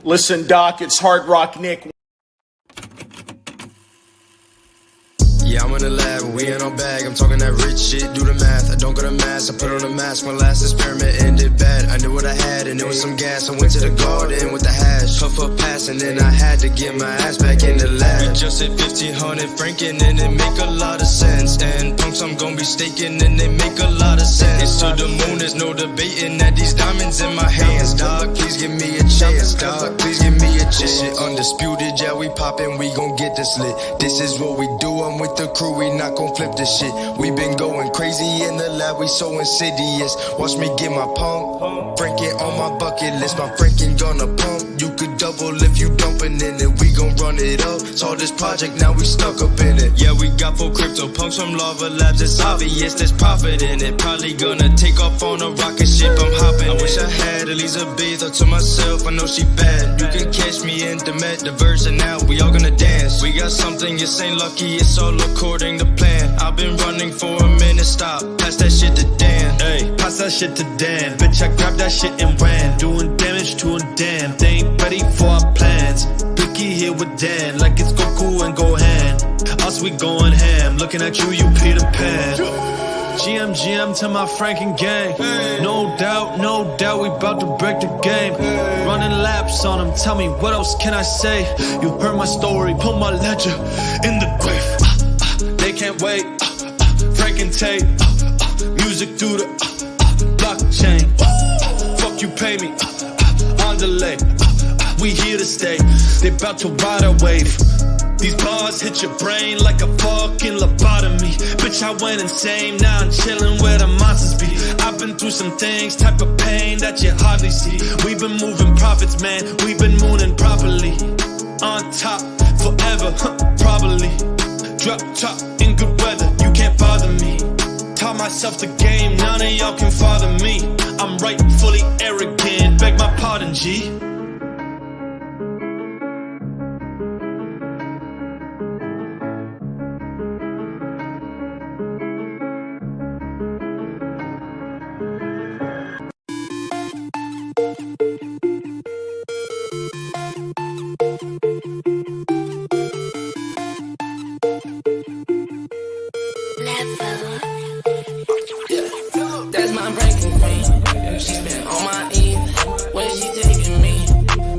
Listen, Doc, it's Hard Rock Nick. Yeah, I'm in the lab, we in our bag. I'm talking that rich shit, do the math. I don't go to mass, I put on a mask. My last experiment ended bad. I knew what I had and there was some gas. I went to the garden with the hash, puff up pass, and then I had to get my ass back in the lab. We just hit 1500 franking and it make a lot of sense. And punks I'm gonna be staking and they make a lot of sense. It's to the moon, there's no debating that these diamonds in my hands. Dog, please give me a chance, dog, please give me a chance. This shit undisputed, yeah, we poppin', we gon' get this lit. This is what we do, I'm with the crew, we not gon' flip this shit. We been going crazy in the lab, we so insidious. Watch me get my pump, Franken on my bucket list. My Franken gonna pump, you could double if you dumpin' in it. We gon' run it up, saw this project, now we stuck up in it. Yeah, we got 4 crypto punks from Lava Labs, it's obvious there's profit in it. Probably gonna take off on a rocket ship, I'm hopping. I wish I had Elizabeth to myself, I know she bad. You can catch me in the metaverse and now we all gonna dance. We got something, it's ain't lucky, it's all according to plan. I've been running for a minute, stop, pass that shit to Dan. Hey, pass that shit to Dan. Bitch, I grabbed that shit and ran, doing damage to a dam. They ain't ready for our plans. Blicky here with Dan, like it's Goku and Gohan. Us, we going ham, looking at you, you Peter Pan. GM to my Franken gang. No doubt, we bout to break the game. Running laps on them, tell me what else can I say? You heard my story, put my ledger in the grave. They can't wait, Franken tape, music through the blockchain. Fuck you, pay me, on delay. We here to stay, they bout to ride a wave. These bars hit your brain like a fucking lobotomy. Bitch, I went insane, now I'm chillin' where the monsters be. I've been through some things, type of pain that you hardly see. We've been moving profits, man, we've been mooning properly. On top, forever, probably. Drop top, in good weather, you can't bother me. Taught myself the game, none of y'all can father me. I'm rightfully arrogant, beg my pardon, G. That's my breaking queen. She been on my Eve. Where she taking me?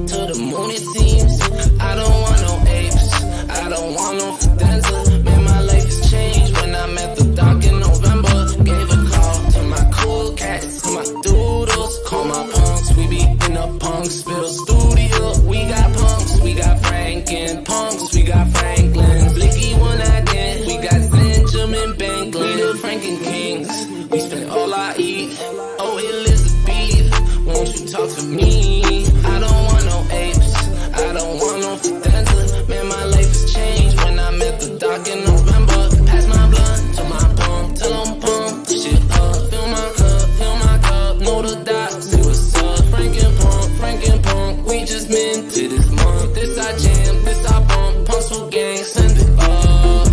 To the moon it seems. I don't want no apes. I don't want no fidenza. Man, my life has changed when I met the doc in November. Gave a call to my cool cats, to my doodles. Call my punks. We be in the punk spill studio. We got punks. We got Franken punks. We got Franklin. Blicky one again. We got Benjamin Banklin. We the Franken kings. We spend all I eat. Oh, Elizabeth, won't you talk to me? I don't want no apes. I don't want no fidenza. Man, my life has changed when I met the doc in November. Pass my blunt to my pump, tell them pump the shit up. Fill my cup, know the doc. See what's up, Franken punk. We just minted this month. This I jam, this I bump. Punks for gang, send it up.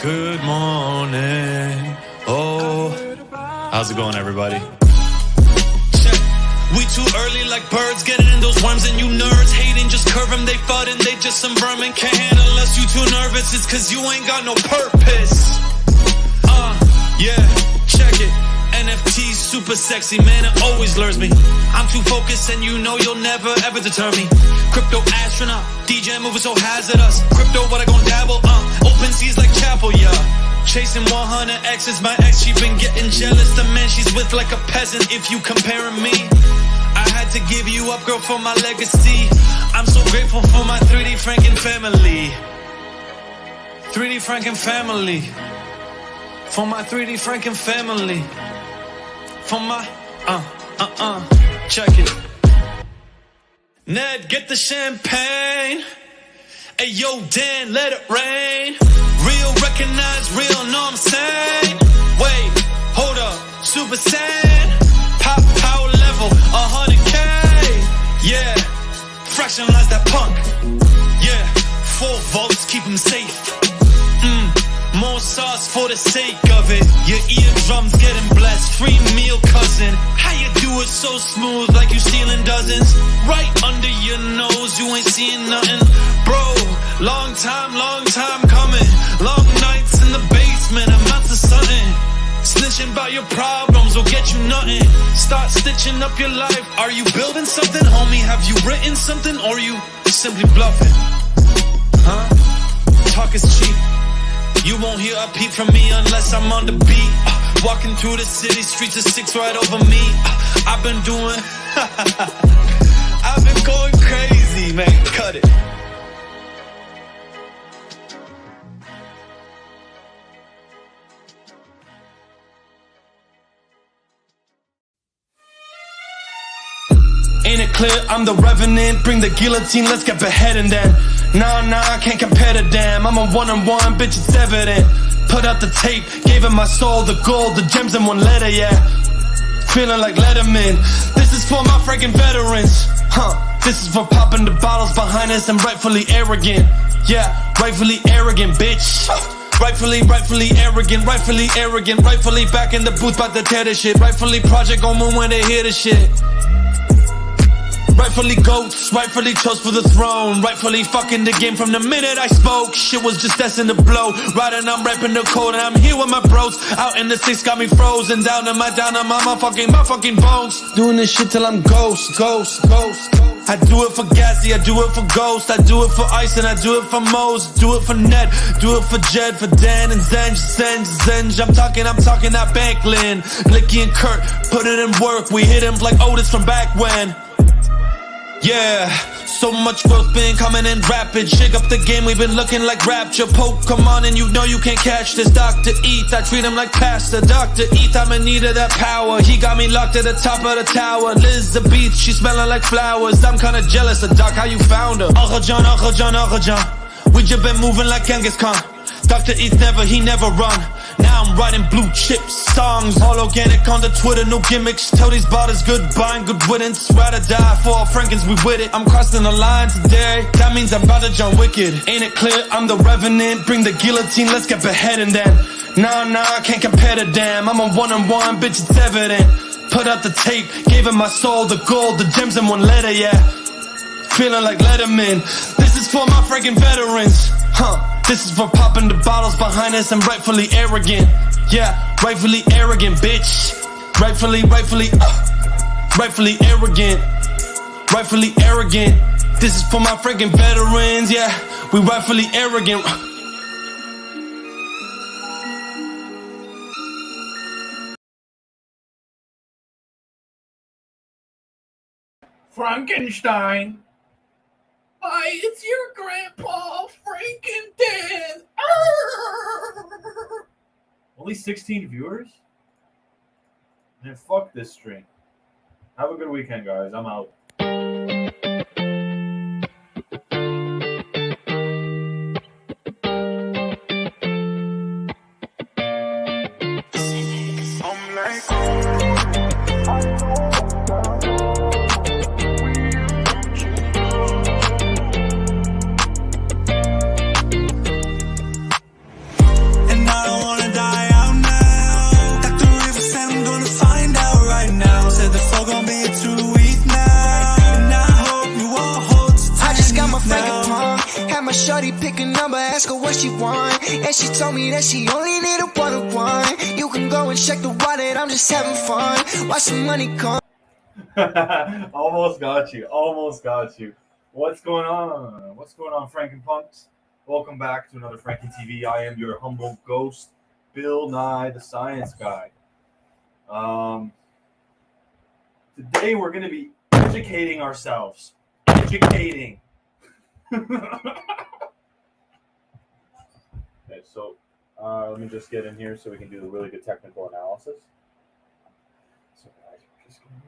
Good morning. Oh, how's it going, everybody? Check. We too early like birds, getting in those worms, and you nerds hating, just curve them, they fud and they just some vermin. Can't handle us, you too nervous, it's cause you ain't got no purpose. Yeah, check it. NFT's super sexy, man, it always lures me. I'm too focused and you know you'll never ever deter me. Crypto astronaut, DJ moving so hazardous. Crypto, what I gon' dabble, open seas like chapel, yeah. Chasing 100 X's, my ex, she been getting jealous. The man she's with like a peasant if you comparing me. I had to give you up, girl, for my legacy. I'm so grateful for my 3D Franken family. 3D Franken family. For my 3D Franken family. For my, check it. Ned, get the champagne. Hey, yo, Dan, let it rain. Real, recognize real, know I'm saying. Wait, hold up, Super Saiyan. Pop power level, 100K. Yeah, fractionalize that punk. Yeah, 4 volts, keep him safe. More sauce for the sake of it. Your eardrums getting blessed. Free meal, cousin. How you do it so smooth, like you stealing dozens? Right under your nose, you ain't seeing nothing. Bro, long time coming. Long nights in the basement, amounts of something. Snitching about your problems will get you nothing. Start stitching up your life. Are you building something, homie? Have you written something, or you simply bluffing? Huh? Talk is cheap. You won't hear a peep from me unless I'm on the beat. Walking through the city streets of 6 right over me. I've been doing I've been going crazy, man. Cut it. Ain't it clear I'm the revenant? Bring the guillotine, let's get beheading then. Nah, I can't compare to damn. I'm a one-on-one, bitch, it's evident. Put out the tape, gave him my soul, the gold, the gems in one letter, yeah. Feeling like Letterman. This is for my freaking veterans. This is for popping the bottles behind us and rightfully arrogant. Yeah, rightfully arrogant, bitch. Rightfully arrogant, rightfully back in the booth, bout to tear this shit. Rightfully project on moon when they hear the shit. Rightfully goats, rightfully chose for the throne. Rightfully fucking the game from the minute I spoke. Shit was just destined to blow. Riding, I'm rapping the code, and I'm here with my bros. Out in the 6 got me frozen. Down to my fucking bones. Doing this shit till I'm ghost. I do it for Gassy, I do it for Ghost. I do it for Ice and I do it for Mose. Do it for Ned, do it for Jed, for Dan and Zenj. I'm talking that Banklin. Blicky and Kurt, put it in work. We hit him like Otis from back when. Yeah, so much growth been coming in rapid. Shake up the game, we've been looking like Rapture. Pokemon and you know you can't catch this. Dr. Eat, I treat him like Pastor. Dr. Eat, I'm in need of that power. He got me locked at the top of the tower. Liz the beach, she smelling like flowers. I'm kinda jealous of Doc, how you found her? Uncle John. We just been moving like Genghis Khan. Dr. Eat he never run. Now I'm writing blue chip songs, all organic on the Twitter, no gimmicks. Tell these bottles goodbye and good riddance. Ride or die for all Frankens, we with it. I'm crossing the line today, that means I'm about to John Wicked. Ain't it clear I'm the revenant? Bring the guillotine, let's get beheading then. Nah, I can't compare to damn. I'm a one-on-one, bitch, it's evident. Put out the tape, gave him my soul, the gold, the gems in one letter, yeah. Feeling like Letterman. This is for my freaking veterans. This is for popping the bottles behind us and rightfully arrogant. Yeah, rightfully arrogant, bitch. Rightfully arrogant. Rightfully arrogant. This is for my freaking veterans. Yeah, we rightfully arrogant. Frankenstein. Hi, it's your grandpa, Frankenstein. Only 16 viewers? Man, fuck this stream. Have a good weekend, guys. I'm out. Shorty pick a number, ask her what she want, and she told me that she only need a one-on-one. You can go and check the wallet, I'm just having fun. Watch some money come. Almost got you. What's going on? Frankenpunks? Welcome back to another Franken TV. I am your humble ghost, Bill Nye, the Science Guy. Today we're going to be educating ourselves. Educating. Okay, so let me just get in here so we can do the really good technical analysis. So guys, we're just going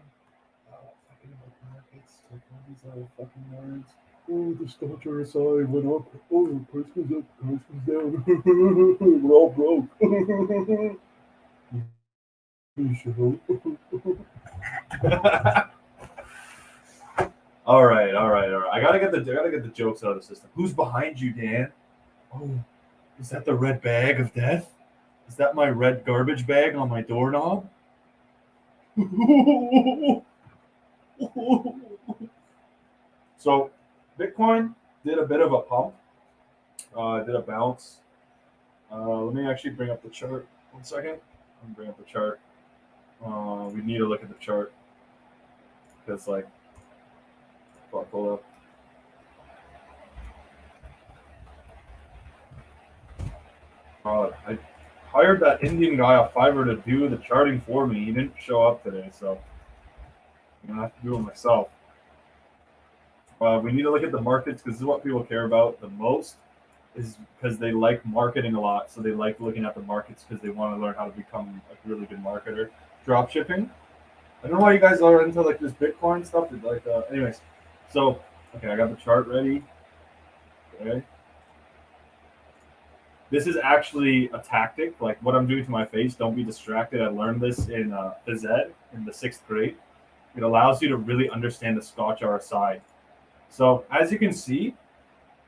fucking markets, like all these other fucking nerds. Oh, the stock RSI went up. Oh, the price goes up, the price goes down. We're all broke. All right. I gotta get the jokes out of the system. Who's behind you, Dan? Oh, is that the red bag of death? Is that my red garbage bag on my doorknob? So, Bitcoin did a bit of a pump. Did a bounce. Let me actually bring up the chart. 1 second. Let me bring up the chart. We need to look at the chart because, like, hold up. I hired that Indian guy off Fiverr to do the charting for me. He didn't show up today, so I'm gonna have to do it myself. We need to look at the markets because this is what people care about the most, is because they like marketing a lot. So they like looking at the markets because they want to learn how to become a really good marketer. Drop shipping. I don't know why you guys are into like this Bitcoin stuff. Like, anyways. So okay, I got the chart ready. Okay. This is actually a tactic, like what I'm doing to my face. Don't be distracted. I learned this in phys ed in the 6th grade. It allows you to really understand the Scotch RSI. So as you can see,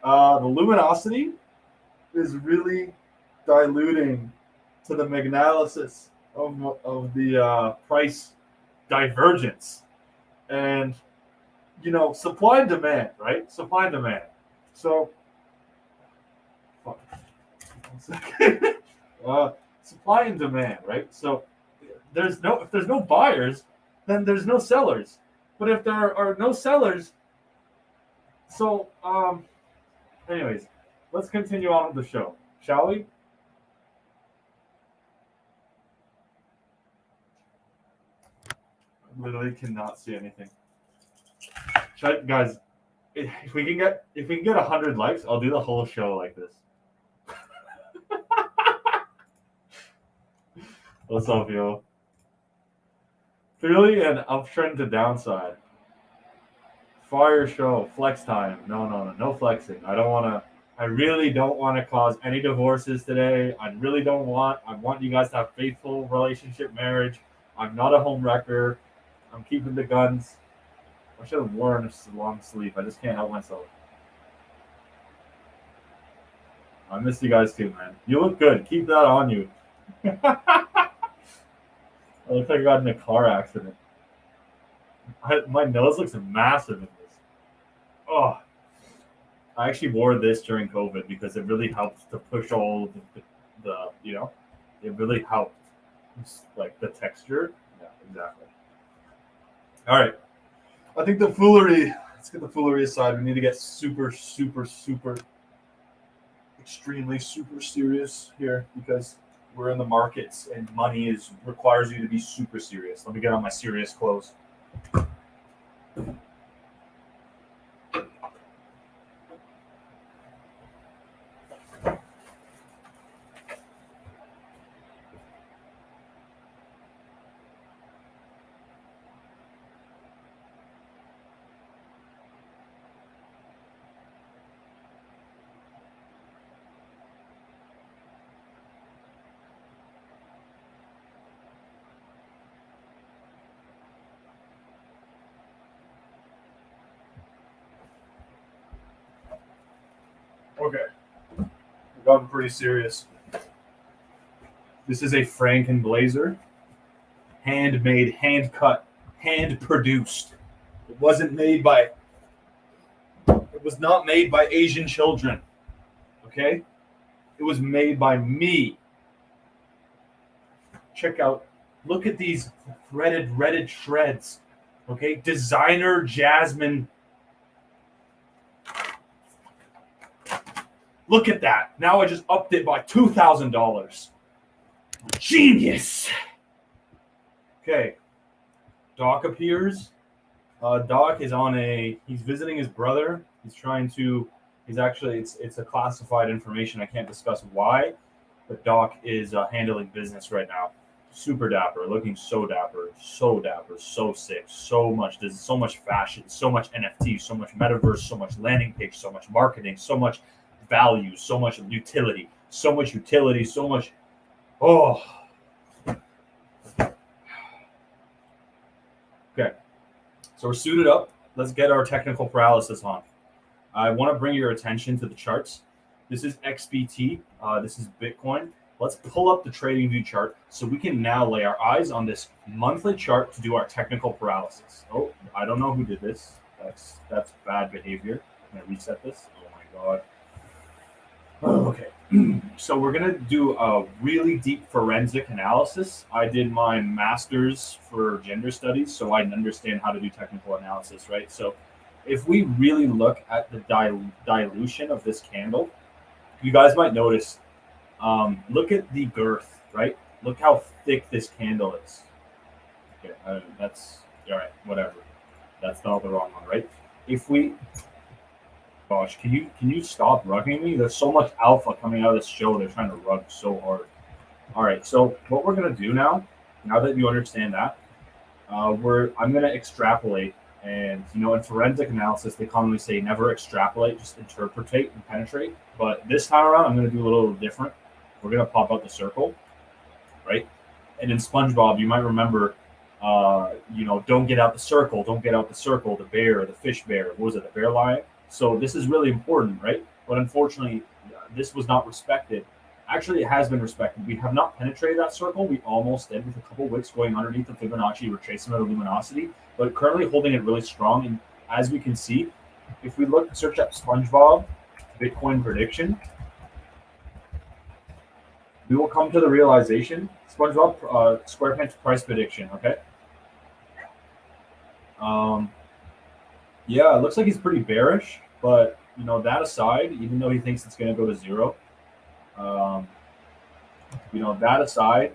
the luminosity is really diluting to the magnalysis of the price divergence. And, you know, supply and demand, right? Supply and demand. So, fuck. 1 second. Supply and demand, right? So if there's no buyers, then there's no sellers. But if there are no sellers, so anyways, let's continue on with the show, shall we? I literally cannot see anything. Guys, if we can get 100 likes, I'll do the whole show like this. What's up, yo? Clearly an uptrend to downside. Fire show, flex time. No flexing. I really don't want to cause any divorces today. I want you guys to have faithful relationship, marriage. I'm not a home wrecker. I'm keeping the guns. I should have worn a long sleeve. I just can't help myself. I miss you guys too, man. You look good. Keep that on you. I look like I got in a car accident. My nose looks massive in this. Oh, I actually wore this during COVID because it really helped to push all the it really helped. It's like the texture. Yeah, exactly. All right. I think the foolery, let's get the foolery aside. We need to get super, extremely super serious here because we're in the markets and money requires you to be super serious. Let me get on my serious clothes. Okay, we've gotten pretty serious. This is a Franken blazer, handmade, hand cut, hand produced. It was not made by Asian children. Okay, it was made by me. Check out. Look at these threaded shreds. Okay, designer jasmine. Look at that. Now I just upped it by $2,000. Genius. Okay. Doc appears. Doc is he's visiting his brother. It's a classified information. I can't discuss why, but Doc is handling business right now. Super dapper, looking so dapper, so sick, so much fashion, so much NFT, so much metaverse, so much landing page, so much marketing, so much value, so much utility, so much. Oh, okay. So we're suited up. Let's get our technical paralysis on. I want to bring your attention to the charts. This is XBT. This is Bitcoin. Let's pull up the trading view chart so we can now lay our eyes on this monthly chart to do our technical paralysis. Oh, I don't know who did this. That's bad behavior. I'm gonna reset this. Oh my god. Oh, okay. So we're gonna do a really deep forensic analysis. I did my master's for gender studies, so I understand how to do technical analysis, right? So if we really look at the dilution of this candle, you guys might notice. Look at the girth, right? Look how thick this candle is. Okay, that's all right. Whatever. That's not the wrong one, right? If we, gosh, can you stop rugging me? There's so much alpha coming out of this show. They're trying to rug so hard. All right. So what we're gonna do now that you understand that, I'm gonna extrapolate. And in forensic analysis, they commonly say never extrapolate, just interpretate and penetrate. But this time around, I'm going to do a little different. We're going to pop out the circle, right? And in SpongeBob, you might remember, don't get out the circle, the bear, the fish bear. What was it, the bear line? So this is really important, right? But unfortunately, this was not respected. Actually, it has been respected. We have not penetrated that circle. We almost did with a couple wicks going underneath the Fibonacci retracement of luminosity, but currently holding it really strong. And as we can see, if we search up SpongeBob Bitcoin prediction, we will come to the realization SpongeBob SquarePants price prediction. Okay. Yeah, it looks like he's pretty bearish, but that aside, even though he thinks it's going to go to zero. That aside,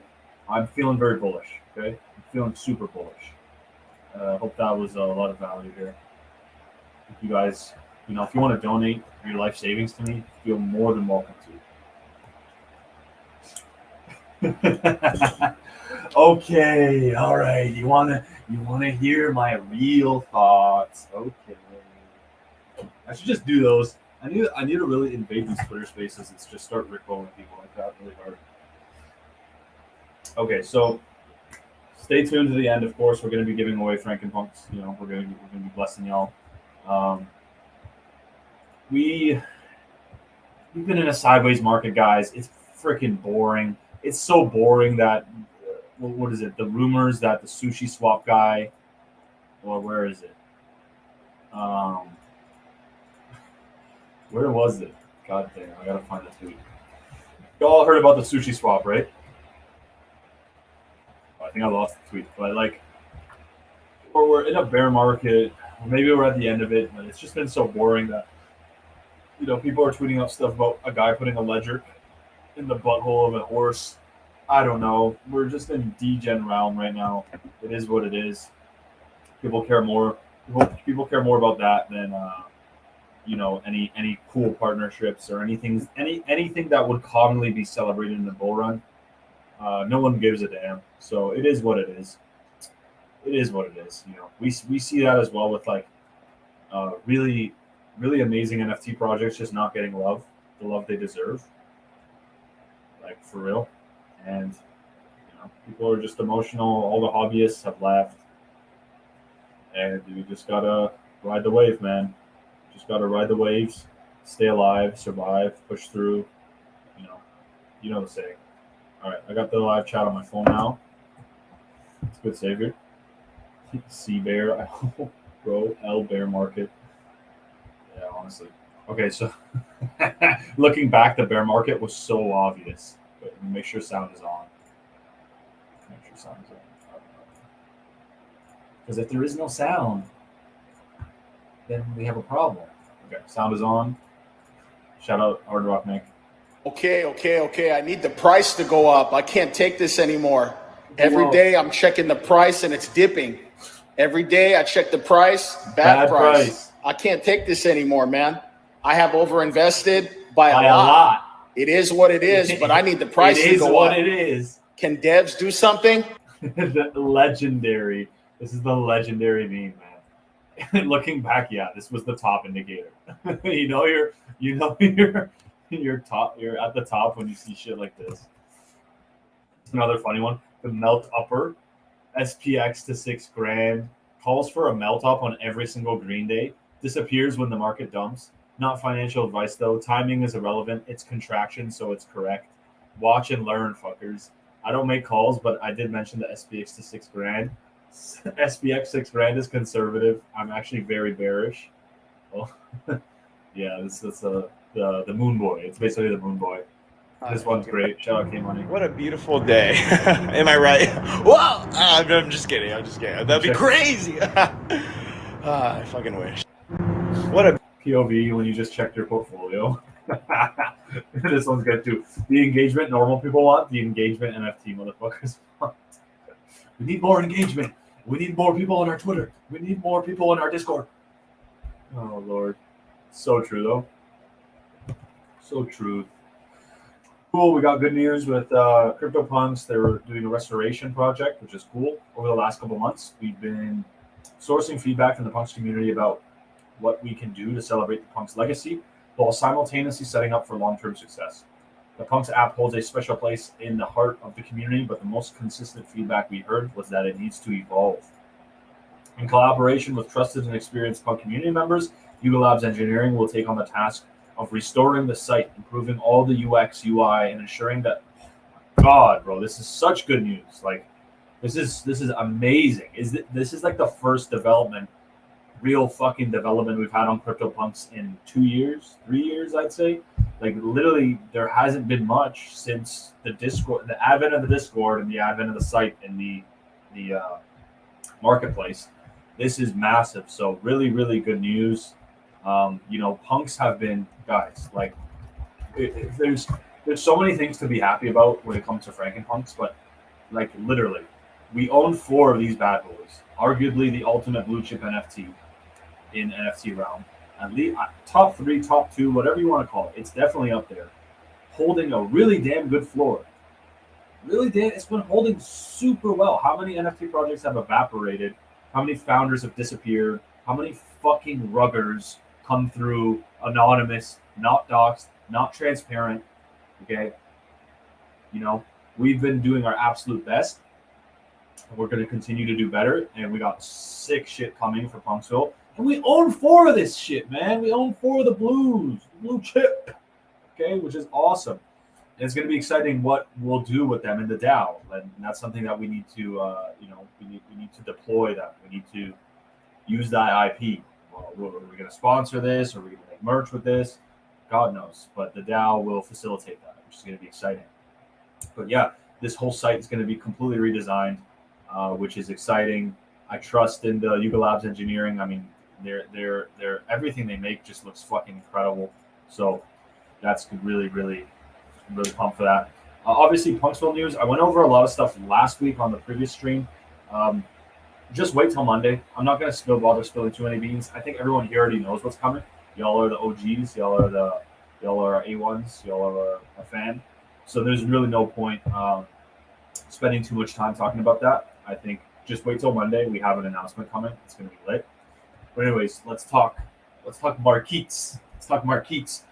I'm feeling very bullish. Okay, I'm feeling super bullish. Hope that was a lot of value here. If you guys, if you want to donate your life savings to me, feel more than welcome to. Okay, all right. You wanna hear my real thoughts? Okay. I should just do those. I need to really invade these Twitter spaces and just start rickrolling people like that really hard. Okay, so stay tuned to the end. Of course, we're going to be giving away Frankenpunks. We're going to be blessing y'all. We've been in a sideways market, guys. It's freaking boring. It's so boring that what is it? The rumors that the sushi swap guy, or where is it? Where was it? God damn, I gotta find the tweet. You all heard about the sushi swap, right? I think I lost the tweet, but or we're in a bear market, or maybe we're at the end of it, but it's just been so boring that people are tweeting out stuff about a guy putting a ledger in the butthole of a horse. I don't know. We're just in degen realm right now. It is what it is. People care more. People care more about that than any cool partnerships or anything that would commonly be celebrated in the bull run. No one gives a damn. So it is what it is. It is what it is. We see that as well with really, really amazing NFT projects just not getting the love they deserve. For real. And people are just emotional. All the hobbyists have left. And we just gotta ride the wave, man. Just gotta ride the waves, stay alive, survive, push through. You know the saying. All right, I got the live chat on my phone now. It's a good savior. C bear, bro, L bear market. Yeah, honestly. Okay, so looking back, the bear market was so obvious. But make sure sound is on. Because if there is no sound, then we have a problem. Okay, sound is on. Shout out Hard Rock Nick. Okay. I need the price to go up. I can't take this anymore. Every day I'm checking the price and it's dipping. Every day I check the price, bad price. I can't take this anymore, man. I have overinvested by a lot. It is what it is, but I need the price to go up. It is. Can devs do something? Legendary. This is the legendary meme, man. Looking back, yeah, this was the top indicator. you're top. You're at the top when you see shit like this. Another funny one: the melt upper, SPX to $6,000, calls for a melt up on every single green day. Disappears when the market dumps. Not financial advice though. Timing is irrelevant. It's contraction, so it's correct. Watch and learn, fuckers. I don't make calls, but I did mention the SPX to $6,000. SPX $6,000 is conservative. I'm actually very bearish. Well, yeah, this is the Moon Boy. It's basically the Moon Boy. This one's great. Shout out K-Money. What a beautiful day. Am I right? Whoa! I'm just kidding. That'd be crazy. I fucking wish. What a POV when you just checked your portfolio. This one's good too. The engagement normal people want, the engagement NFT motherfuckers want. We need more engagement. We need more people on our Twitter. We need more people on our Discord. Oh, Lord. So true, though. So true. Cool. We got good news with CryptoPunks. They were doing a restoration project, which is cool. Over the last couple months, we've been sourcing feedback from the Punks community about what we can do to celebrate the Punks legacy while simultaneously setting up for long-term success. The Punks app holds a special place in the heart of the community, but the most consistent feedback we heard was that it needs to evolve. In collaboration with trusted and experienced Punk community members, Yuga Labs Engineering will take on the task of restoring the site, improving all the UX, UI, and ensuring that, God, bro, this is such good news. Like, this is amazing. This is like the first real fucking development we've had on CryptoPunks in 2 years, 3 years, I'd say. Like, literally, there hasn't been much since the Discord, the advent of the Discord and the advent of the site and the marketplace. This is massive. So really, really good news. Punks have been, guys, like, there's so many things to be happy about when it comes to Frankenpunks, but like, literally, we own 4 of these bad boys, arguably the ultimate blue chip NFT in NFT realm. At least top 3, top 2, whatever you want to call it. It's definitely up there, holding a really damn good floor. It's been holding super well. How many NFT projects have evaporated? How many founders have disappeared? How many fucking ruggers come through anonymous, not doxed, not transparent? Okay, we've been doing our absolute best. We're going to continue to do better, and we got sick shit coming for Punksville. And we own 4 of this shit, man. We own 4 of the blue chip, okay, which is awesome. And it's going to be exciting what we'll do with them in the DAO, and that's something that we need to, we need to deploy that. We need to use that IP. Well, are we going to sponsor this? Are we going to make merch with this? God knows. But the DAO will facilitate that, which is going to be exciting. But yeah, this whole site is going to be completely redesigned, which is exciting. I trust in the Yuga Labs engineering. I mean, they're everything they make just looks fucking incredible. So that's really, really, really pumped for that. Obviously, Punksville news. I went over a lot of stuff last week on the previous stream. Just wait till Monday. I'm not going to bother spilling too many beans. I think everyone here already knows what's coming. Y'all are the OGs. Y'all are A1s. Y'all are a fan. So there's really no point spending too much time talking about that. I think just wait till Monday. We have an announcement coming. It's going to be lit. But anyways, let's talk Marquettes. Let's talk Marquettes.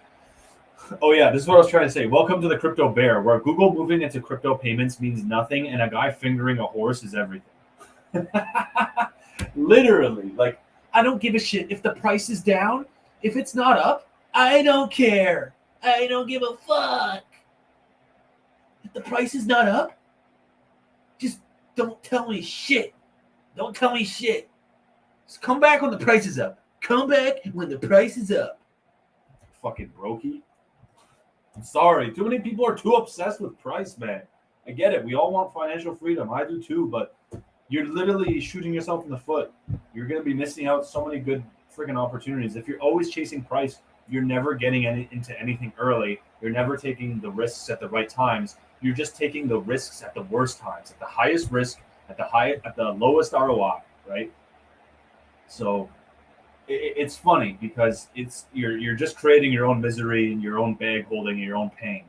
Oh yeah, this is what I was trying to say. Welcome to the Crypto Bear, where Google moving into crypto payments means nothing and a guy fingering a horse is everything. Literally, like, I don't give a shit if the price is down. If it's not up, I don't care. I don't give a fuck. If the price is not up, just don't tell me shit. Don't tell me shit. Just come back when the price is up. Come back when the price is up. Fucking brokey. I'm sorry. Too many people are too obsessed with price, man. I get it. We all want financial freedom. I do too, but you're literally shooting yourself in the foot. You're going to be missing out so many good freaking opportunities. If you're always chasing price, you're never getting into anything early. You're never taking the risks at the right times. You're just taking the risks at the worst times, at the highest risk, at the lowest ROI, right? So it's funny because you're just creating your own misery and your own bag holding and your own pain.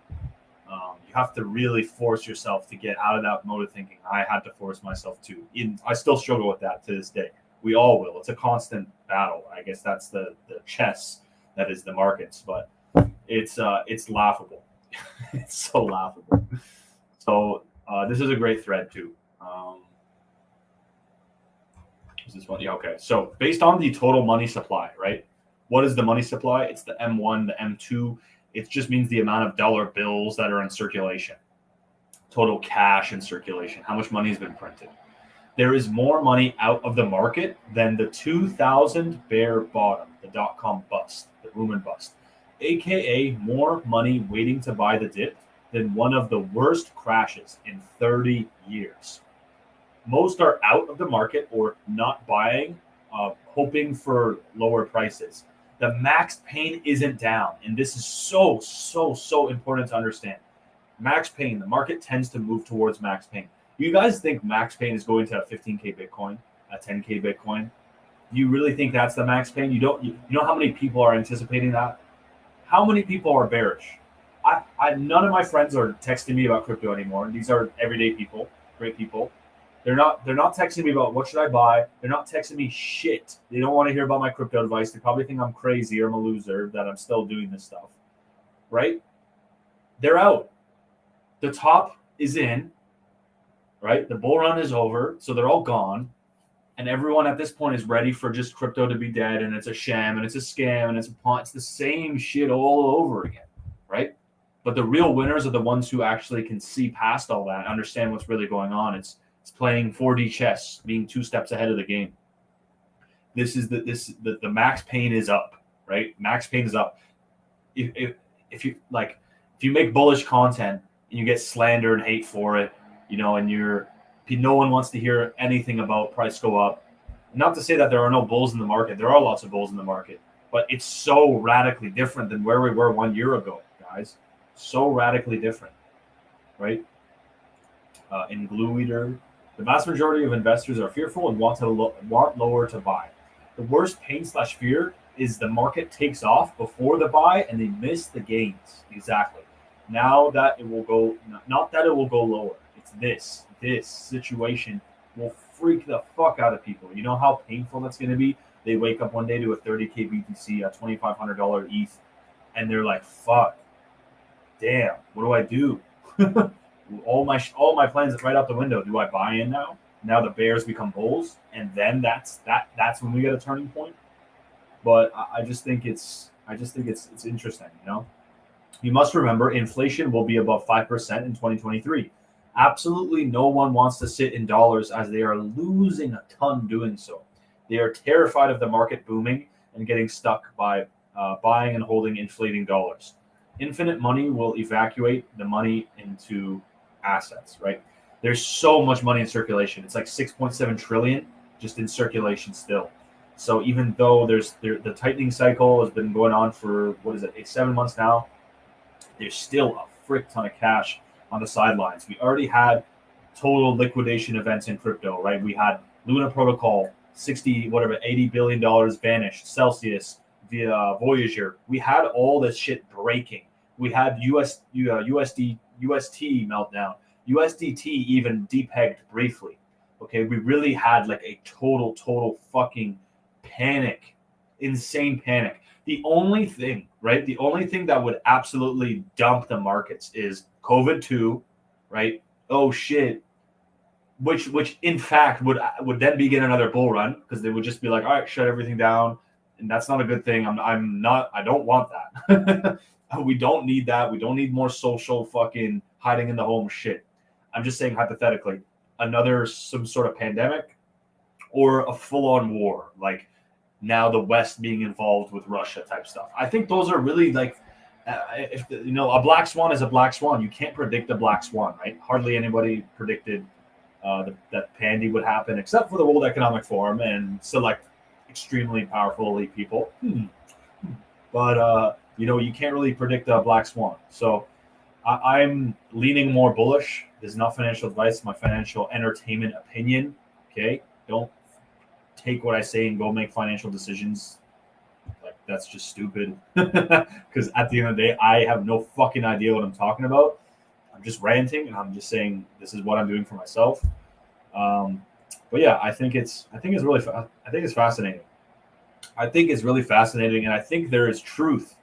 You have to really force yourself to get out of that mode of thinking. I had to force myself to. I still struggle with that to this day. We all will. It's a constant battle. I guess that's the chess that is the markets, but it's laughable. It's so laughable. So this is a great thread too. Is this one? Yeah, okay. So based on the total money supply, right? What is the money supply? It's the M1, the M2. It just means the amount of dollar bills that are in circulation. Total cash in circulation. How much money has been printed? There is more money out of the market than the 2000 bear bottom, the dot-com bust, the boom and bust, aka more money waiting to buy the dip than one of the worst crashes in 30 years. Most are out of the market or not buying, hoping for lower prices. The max pain isn't down, and this is so important to understand. Max pain, the market tends to move towards max pain. You guys think max pain is going to a 15K Bitcoin, a 10K Bitcoin? You really think that's the max pain? You know how many people are anticipating that? How many people are bearish? None of my friends are texting me about crypto anymore. These are everyday people, great people. They're not texting me about what should I buy. They're not texting me shit. They don't want to hear about my crypto advice. They probably think I'm crazy or I'm a loser that I'm still doing this stuff. Right? They're out. The top is in. Right? The bull run is over, so they're all gone. And everyone at this point is ready for just crypto to be dead, and it's a sham, and it's a scam, and it's the same shit all over again, right? But the real winners are the ones who actually can see past all that and understand what's really going on. It's playing 4D chess, being 2 steps ahead of the game. The max pain is up, right? Max pain is up. If you make bullish content and you get slander and hate for it, and no one wants to hear anything about price go up. Not to say that there are no bulls in the market. There are lots of bulls in the market, but it's so radically different than where we were 1 year ago, guys. So radically different, right? In Glue Eater, the vast majority of investors are fearful and want lower to buy. The worst pain/fear is the market takes off before the buy and they miss the gains. Exactly. Now that it will go, not that it will go lower. It's this situation will freak the fuck out of people. You know how painful that's going to be? They wake up one day to a 30K BTC, a $2,500 ETH, and they're like, fuck, damn, what do I do? all my plans are right out the window. Do I buy in now? Now the bears become bulls, and then that's when we get a turning point. But I just think it's interesting, You must remember inflation will be above 5% in 2023. Absolutely no one wants to sit in dollars as they are losing a ton doing so. They are terrified of the market booming and getting stuck by buying and holding inflating dollars. Infinite money will evacuate the money into assets, right? There's so much money in circulation. It's like 6.7 trillion just in circulation still. So even though the tightening cycle has been going on for, 7 months now, there's still a frick ton of cash on the sidelines. We already had total liquidation events in crypto, right? We had Luna Protocol, $80 billion vanished, Celsius via Voyager. We had all this shit breaking. We had UST meltdown. USDT even depegged briefly. Okay, we really had like a total fucking panic, insane panic. The only thing that would absolutely dump the markets is COVID-2, right? Oh shit. Which in fact would then begin another bull run because they would just be like, all right, shut everything down, and that's not a good thing. I don't want that. We don't need that. We don't need more social fucking hiding in the home shit. I'm just saying hypothetically, some sort of pandemic or a full-on war, like now the West being involved with Russia type stuff. I think those are really like, a black swan is a black swan. You can't predict a black swan, right? Hardly anybody predicted that Pandy would happen, except for the World Economic Forum and select extremely powerful elite people. But you can't really predict a black swan. So I'm leaning more bullish. This is not financial advice, my financial entertainment opinion. Okay, don't take what I say and go make financial decisions, like that's just stupid. Because at the end of the day, I have no fucking idea what I'm talking about. I'm just ranting and I'm just saying this is what I'm doing for myself. But yeah, I think it's really I think it's fascinating. I think it's really fascinating, and I think there is truth.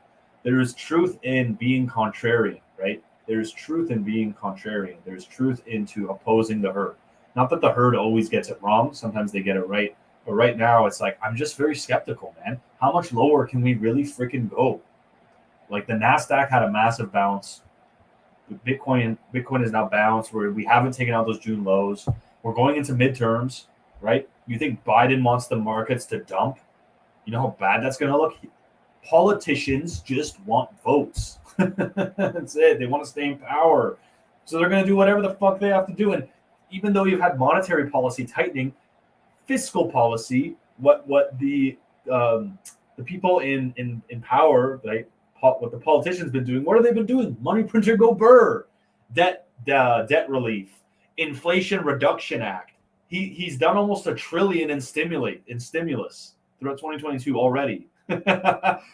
There is truth in being contrarian, right? There's truth in being contrarian. There's truth into opposing the herd. Not that the herd always gets it wrong. Sometimes they get it right. But right now, it's like, I'm just very skeptical, man. How much lower can we really freaking go? Like the NASDAQ had a massive bounce. Bitcoin is now bounced where we haven't taken out those June lows. We're going into midterms, right? You think Biden wants the markets to dump? You know how bad that's going to look? Politicians just want votes. That's it. They want to stay in power. So they're going to do whatever the fuck they have to do. And even though you've had monetary policy tightening, fiscal policy, what the people in power, right? What the politicians been doing? What have they been doing? Money printer go burr, debt relief, Inflation Reduction Act. He's done almost $1 trillion in stimulus throughout 2022 already.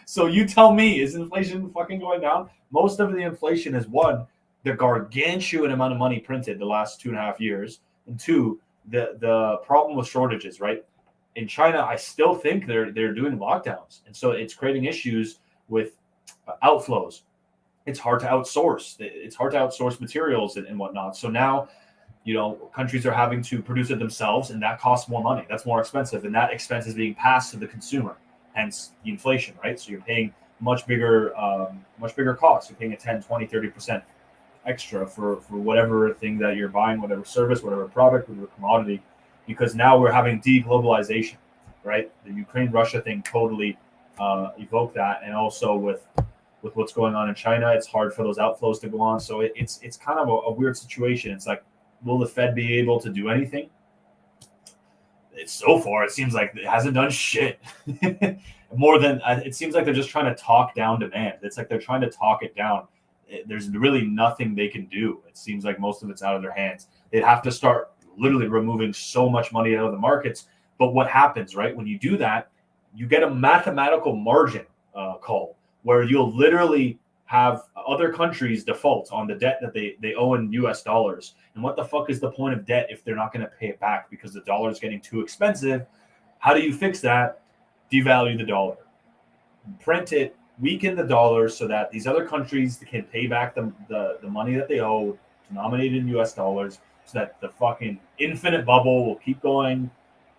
So you tell me, is inflation fucking going down? Most of the inflation is one, the gargantuan amount of money printed the last 2.5 years, and two, the problem with shortages. Right in China, I still think they're doing lockdowns, and so it's creating issues with outflows. It's hard to outsource. It's hard to outsource materials and whatnot. So now, countries are having to produce it themselves, and that costs more money. That's more expensive, and that expense is being passed to the consumer. Hence the inflation, right? So you're paying much bigger costs. You're paying a 10, 20, 30% extra for whatever thing that you're buying, whatever service, whatever product, whatever commodity, because now we're having deglobalization, right? The Ukraine-Russia thing totally evoked that, and also with what's going on in China, it's hard for those outflows to go on. So it's kind of a weird situation. It's like, will the Fed be able to do anything? So far, it seems like it hasn't done shit. More than it seems like they're just trying to talk down demand. It's like they're trying to talk it down. There's really nothing they can do. It seems like most of it's out of their hands. They'd have to start literally removing so much money out of the markets. But what happens, right? When you do that, you get a mathematical margin call where you'll literally have other countries default on the debt that they owe in US dollars. And what the fuck is the point of debt if they're not going to pay it back because the dollar is getting too expensive? How do you fix that? Devalue the dollar. Print it, weaken the dollar so that these other countries can pay back the money that they owe denominated in US dollars so that the fucking infinite bubble will keep going,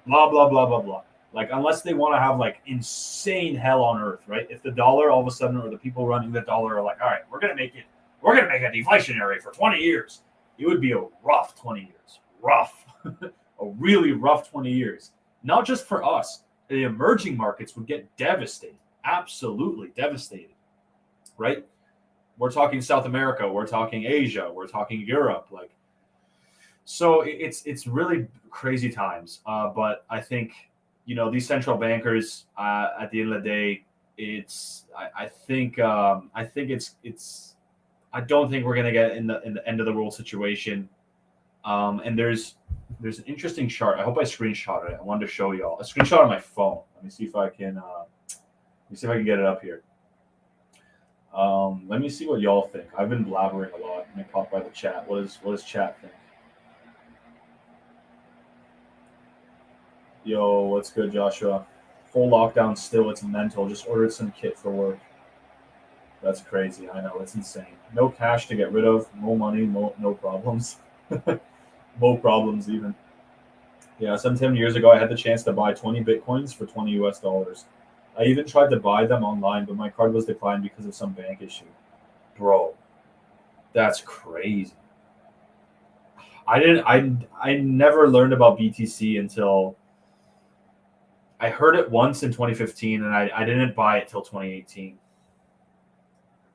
blah, blah, blah, blah, blah. Like, unless they want to have like insane hell on earth, right? If the dollar all of a sudden, or the people running the dollar are like, all right, we're gonna make it deflationary for 20 years. It would be a rough 20 years. Rough. A really rough 20 years. Not just for us. The emerging markets would get devastated. Absolutely devastated. Right? We're talking South America, we're talking Asia, we're talking Europe. Like, so it's really crazy times. But I think these central bankers, at the end of the day, I don't think we're going to get in the end of the world situation. And there's an interesting chart. I hope I screenshot it. I wanted to show y'all a screenshot on my phone. Let me see if I can get it up here. Let me see what y'all think. I've been blabbering a lot. Let me pop by the chat. What does chat think? Yo, what's good, Joshua? Full lockdown still. It's mental. Just ordered some kit for work. That's crazy. I know. It's insane. No cash to get rid of. No money. No problems. No problems even. Yeah, some 10 years ago, I had the chance to buy 20 Bitcoins for $20 US. I even tried to buy them online, but my card was declined because of some bank issue. Bro, that's crazy. I never learned about BTC until I heard it once in 2015, and I didn't buy it till 2018.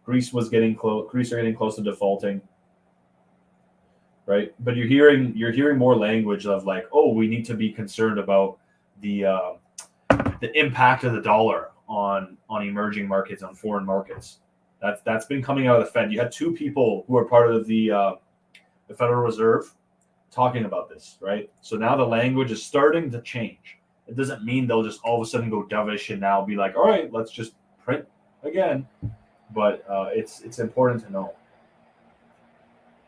Greece are getting close to defaulting, right? But you're hearing more language of like, oh, we need to be concerned about the impact of the dollar on emerging markets, on foreign markets. That's been coming out of the Fed. You had two people who are part of the Federal Reserve talking about this, right? So now the language is starting to change. It doesn't mean they'll just all of a sudden go dovish and now be like, all right, let's just print again. But it's important to know.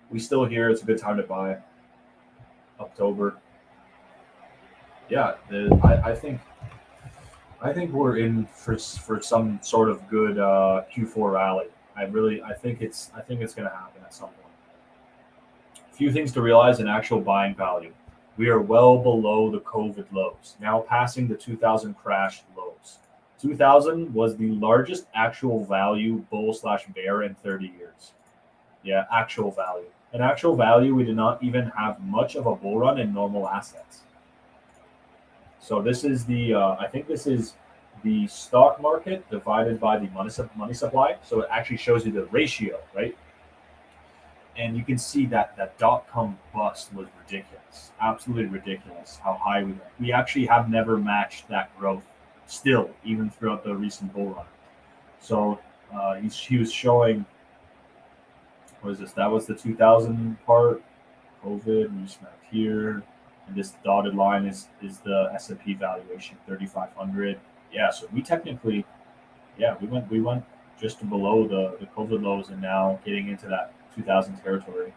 We still here. It's a good time to buy. October. Yeah, I think we're in for some sort of good Q4 rally. I think it's going to happen at some point. A few things to realize in actual buying value. We are well below the COVID lows, now passing the 2000 crash lows. 2000 was the largest actual value bull/bear in 30 years. Yeah, actual value. In actual value, we did not even have much of a bull run in normal assets. So this is the, I think this is the stock market divided by the money supply. So it actually shows you the ratio, right? And you can see that dot-com bust was ridiculous, absolutely ridiculous how high we went. We actually have never matched that growth still, even throughout the recent bull run. So he was showing, what is this? That was the 2000 part, COVID, and you smack here. And this dotted line is the S&P valuation, 3,500. Yeah, so we technically, we went just below the COVID lows and now getting into that 2000 territory.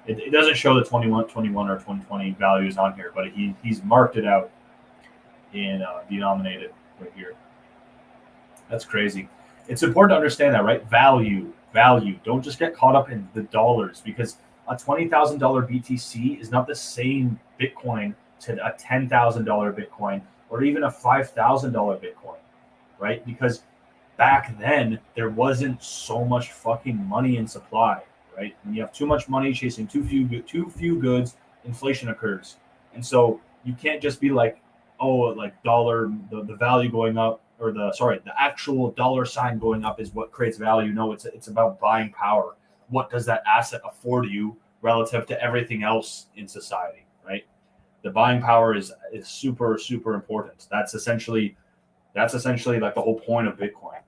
It doesn't show the 21 or 2020 values on here, but he's marked it out in denominated right here. That's crazy. It's important to understand that, right? Value. Don't just get caught up in the dollars, because a $20,000 BTC is not the same Bitcoin to a $10,000 Bitcoin or even a $5,000 Bitcoin, right? Because back then there wasn't so much fucking money in supply, right? When you have too much money chasing too few goods, inflation occurs. And so you can't just be like, oh, like dollar, the value going up, or the actual dollar sign going up is what creates value. No, it's about buying power. What does that asset afford you relative to everything else in society, right? The buying power is super, super important. That's essentially like the whole point of Bitcoin.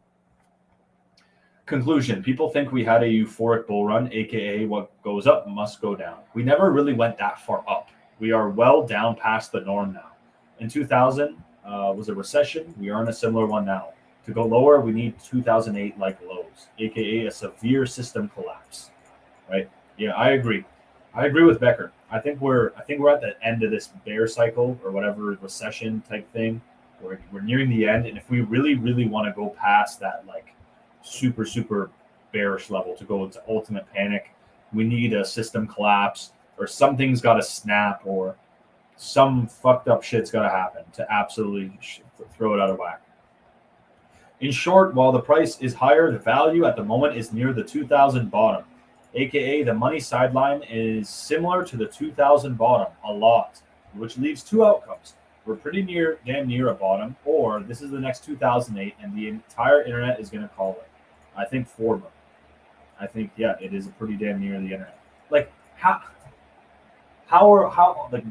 Conclusion. People think we had a euphoric bull run, aka what goes up must go down. We never really went that far up. We are well down past the norm now. In 2000 was a recession. We are in a similar one now. To go lower, we need 2008 like lows, aka a severe system collapse, right? Yeah, I agree. I agree with Becker. I think we're at the end of this bear cycle or whatever recession type thing. We're nearing the end, and if we really, really want to go past that like super, super bearish level to go into ultimate panic, we need a system collapse, or something's got to snap, or some fucked up shit's got to happen to absolutely throw it out of whack. In short, while the price is higher, the value at the moment is near the 2000 bottom, aka the money sideline is similar to the 2000 bottom a lot, which leaves two outcomes. We're pretty damn near a bottom, or this is the next 2008 and the entire internet is going to call it. I think for them. I think, yeah, it is pretty damn near the internet. Like, how like,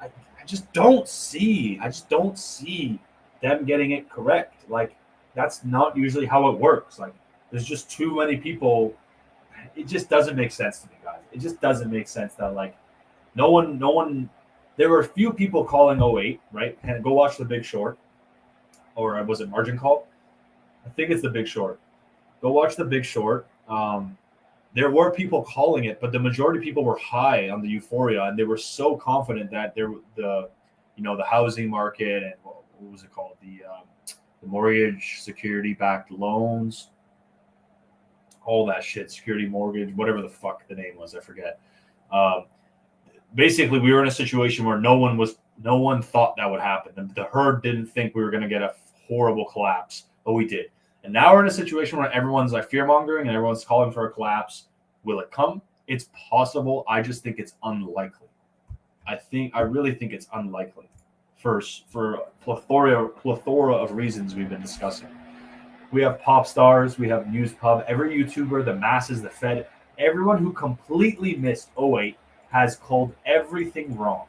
I just don't see them getting it correct. Like, that's not usually how it works. Like, there's just too many people. It just doesn't make sense to me, guys. It just doesn't make sense that, like, no one. There were a few people calling 08, right? And go watch The Big Short, or was it Margin Call? I think it's The Big Short. Go watch The Big Short. There were people calling it, but the majority of people were high on the euphoria, and they were so confident that the housing market and what was it called, the mortgage security backed loans, all that shit, security mortgage, whatever the fuck the name was, I forget. Basically, we were in a situation where no one thought that would happen. The herd didn't think we were going to get a horrible collapse, but we did. And now we're in a situation where everyone's like fear mongering and everyone's calling for a collapse. Will it come? It's possible. I just think it's unlikely. I really think it's unlikely for a plethora of reasons we've been discussing. We have pop stars, we have news pub, every YouTuber, the masses, the Fed, everyone who completely missed 08 has called everything wrong.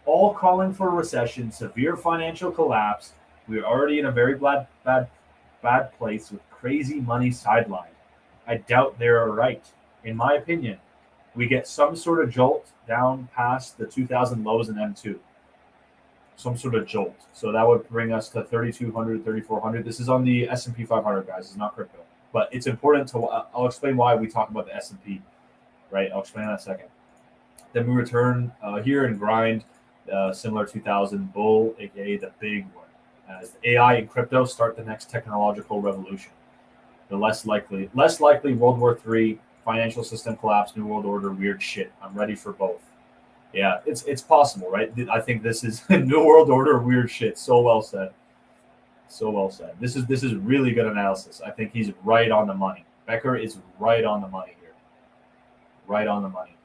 All calling for a recession, severe financial collapse. We're already in a very bad place with crazy money sideline. I doubt they're right. In my opinion, we get some sort of jolt down past the 2000 lows in M2. some sort of jolt. So that would bring us to 3,200, 3,400. This is on the S&P 500, guys. It's not crypto. But it's important to, I'll explain why we talk about the S&P, right? I'll explain in a second. Then we return here and grind similar 2000 bull, aka the big one. As AI and crypto start the next technological revolution. The less likely World War III, financial system collapse, New World Order, weird shit. I'm ready for both. Yeah, it's possible, right? I think this is New World Order, weird shit. So well said. So well said. This is really good analysis. I think he's right on the money. Becker is right on the money here. Right on the money.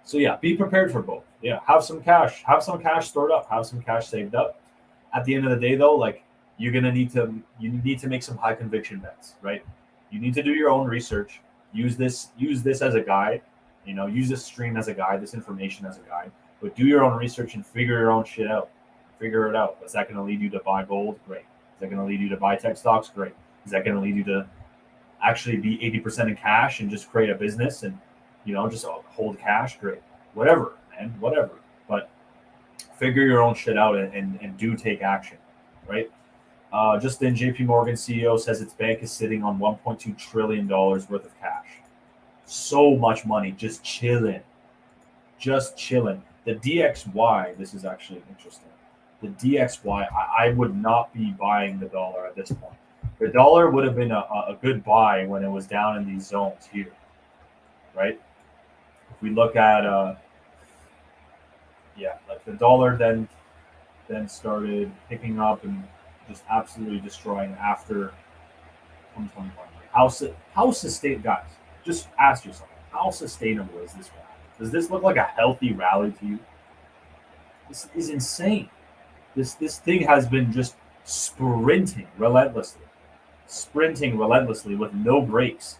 So yeah, be prepared for both. Yeah, have some cash stored up, have some cash saved up. At the end of the day, though, like you need to make some high conviction bets, right? You need to do your own research. Use this as a guide. Use this stream as a guide, this information as a guide. But do your own research and figure your own shit out. Figure it out. Is that going to lead you to buy gold? Great. Is that going to lead you to buy tech stocks? Great. Is that going to lead you to actually be 80% in cash and just create a business and just hold cash? Great. Whatever, man. Whatever. But figure your own shit out and do take action, right? Justin, JP Morgan CEO says its bank is sitting on $1.2 trillion worth of cash. So much money just chilling. The DXY, this is actually interesting. The DXY, I would not be buying the dollar at this point. The dollar would have been a good buy when it was down in these zones here, right? If we look at, like the dollar then started picking up and just absolutely destroying after 2021. How sustainable, guys? Just ask yourself, how sustainable is this rally? Does this look like a healthy rally to you? This is insane. This thing has been just sprinting relentlessly with no breaks.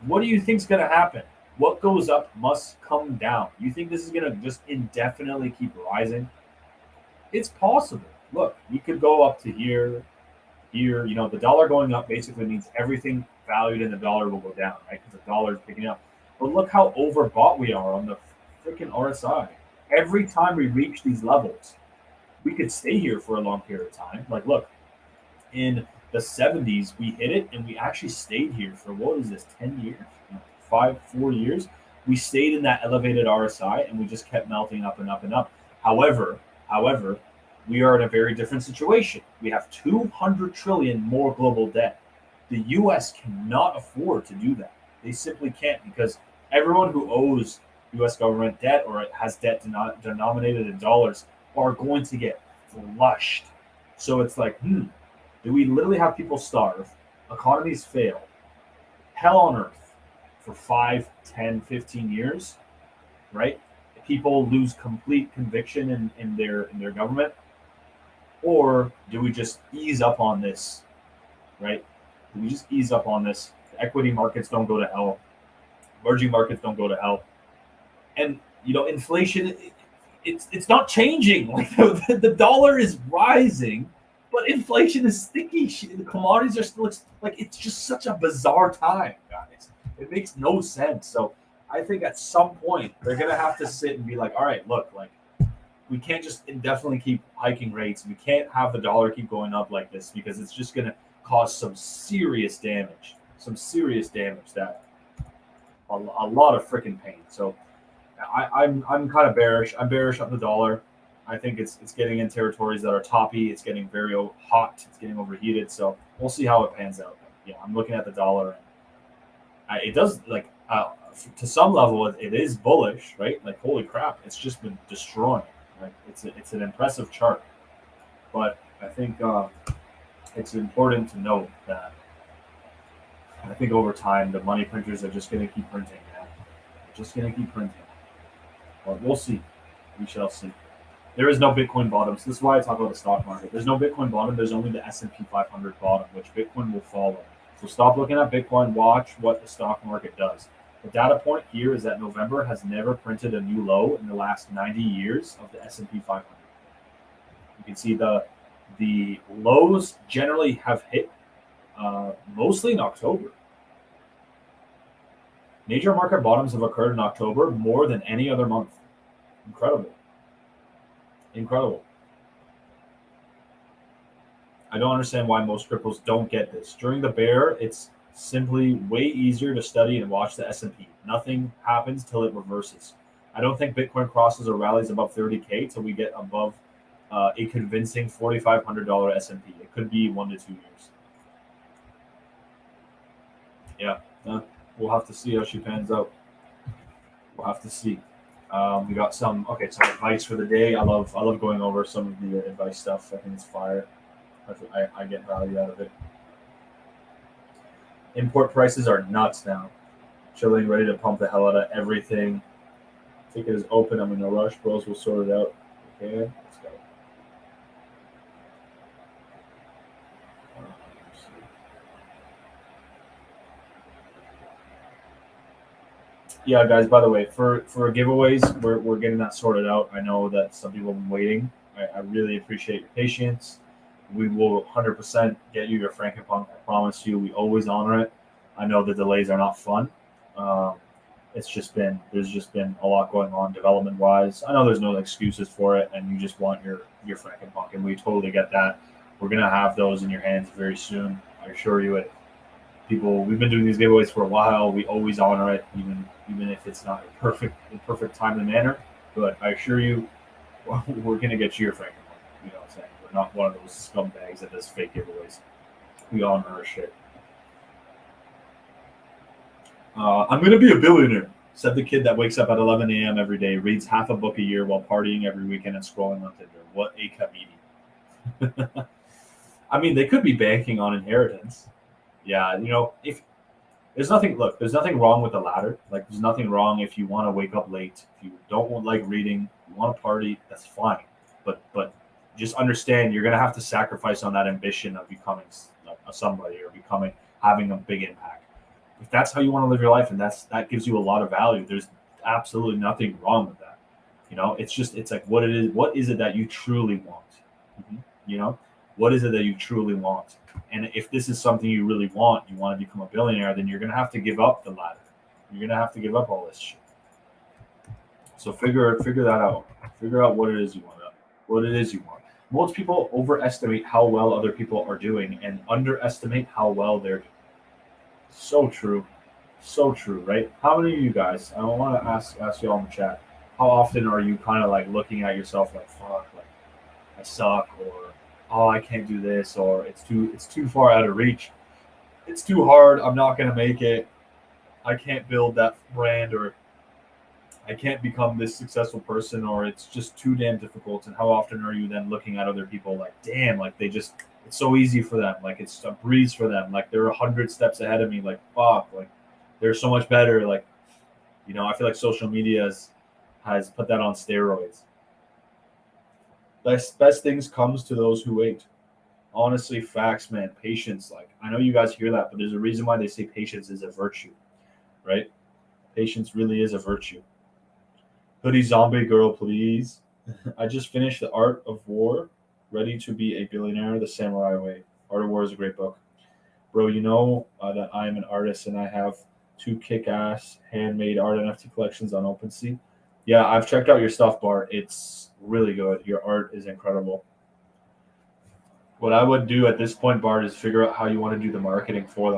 What do you think's going to happen? What goes up must come down. You think this is going to just indefinitely keep rising? It's possible. Look, we could go up to here. The dollar going up basically means everything valued in the dollar will go down, right? Because the dollar is picking up. But look how overbought we are on the freaking RSI. Every time we reach these levels, we could stay here for a long period of time. Like, look, in the 70s, we hit it and we actually stayed here for, what is this, 10 years? 4 years? We stayed in that elevated RSI and we just kept melting up and up and up. However, we are in a very different situation. We have 200 trillion more global debt. The U.S. cannot afford to do that. They simply can't, because everyone who owes U.S. government debt or has debt denominated in dollars are going to get flushed. So it's like, do we literally have people starve, economies fail, hell on earth for 5, 10, 15 years, right? People lose complete conviction in their government? Or do we just ease up on this, right? Do we just ease up on this? The equity markets don't go to hell. Emerging markets don't go to hell. And, inflation, it's not changing. Like the dollar is rising, but inflation is sticky. The commodities are still, like, it's just such a bizarre time, guys. It makes no sense. So I think at some point they're going to have to sit and be like, all right, look, like, we can't just indefinitely keep hiking rates. We can't have the dollar keep going up like this, because it's just going to cause some serious damage. That a lot of freaking pain. So I'm kind of bearish. I'm bearish on the dollar. I think it's getting in territories that are toppy. It's getting very hot. It's getting overheated. So we'll see how it pans out. Yeah, I'm looking at the dollar. And it does, like, to some level, it is bullish, right? Like, holy crap, it's just been destroying. Like, it's an impressive chart. But I think it's important to note that I think over time the money printers are just going to keep printing, man. They're just going to keep printing. But we'll see. We shall see. There is no Bitcoin bottom. So this is why I talk about the stock market. There's no Bitcoin bottom. There's only the S&P 500 bottom, which Bitcoin will follow. So stop looking at Bitcoin. Watch what the stock market does. The data point here is that November has never printed a new low in the last 90 years of the S&P 500. You can see the lows generally have hit mostly in October. Major market bottoms have occurred in October more than any other month. Incredible. I don't understand why most cripples don't get this. During the bear, it's simply way easier to study and watch the S&P. Nothing happens till it reverses. I don't think Bitcoin crosses or rallies above 30K till we get above a convincing $4,500 S&P. It could be 1 to 2 years. Yeah, we'll have to see how she pans out. We'll have to see. We got some advice for the day. I love going over some of the advice stuff. I think it's fire. I get value out of it. Import prices are nuts now. Chilling, ready to pump the hell out of everything. Ticket is open. I'm in a rush. Bros will sort it out. Okay, let's go. Yeah, guys, by the way, for giveaways, we're getting that sorted out. I know that some people have been waiting. I really appreciate your patience. We will 100% get you your Frankenpunk. I promise you. We always honor it. I know the delays are not fun. There's just been a lot going on development wise. I know there's no excuses for it, and you just want your Frankenpunk, and we totally get that. We're gonna have those in your hands very soon. I assure you it. People, we've been doing these giveaways for a while. We always honor it, even if it's not in perfect time and manner. But I assure you, we're gonna get you your Frankenpunk. You know what I'm saying? We're not one of those scumbags that does fake giveaways. We honor our shit. I'm going to be a billionaire, said the kid that wakes up at 11 a.m. every day, reads half a book a year while partying every weekend and scrolling on Tinder. What a comedian. I mean, they could be banking on inheritance. Yeah, if there's nothing wrong with the latter. Like, there's nothing wrong if you want to wake up late, if you don't like reading, you want to party, that's fine. But just understand you're going to have to sacrifice on that ambition of becoming somebody or having a big impact. If that's how you want to live your life and that gives you a lot of value, there's absolutely nothing wrong with that. It's like what is it that you truly want? What is it that you truly want? And if this is something you really want, you want to become a billionaire, then you're going to have to give up the ladder. You're going to have to give up all this shit. So figure that out. Figure out what it is you want. Most people overestimate how well other people are doing and underestimate how well they're doing. So true, right? How many of you guys? I want to ask y'all in the chat. How often are you kind of like looking at yourself like, fuck, like I suck, or oh, I can't do this, or it's too far out of reach. It's too hard. I'm not gonna make it. I can't build that brand, or I can't become this successful person, or it's just too damn difficult. And how often are you then looking at other people like, damn, like it's so easy for them, like it's a breeze for them, like they're 100 steps ahead of me, like fuck, like they're so much better, like I feel like social media has put that on steroids. Best things comes to those who wait. Honestly, facts, man. Patience, like I know you guys hear that, but there's a reason why they say patience is a virtue, right? Patience really is a virtue. Hoodie zombie girl, please. I just finished The Art of War, Ready to Be a Billionaire, The Samurai Way. Art of War is a great book. Bro, that I am an artist and I have 2 kick-ass handmade art NFT collections on OpenSea. Yeah, I've checked out your stuff, Bart. It's really good. Your art is incredible. What I would do at this point, Bart, is figure out how you want to do the marketing for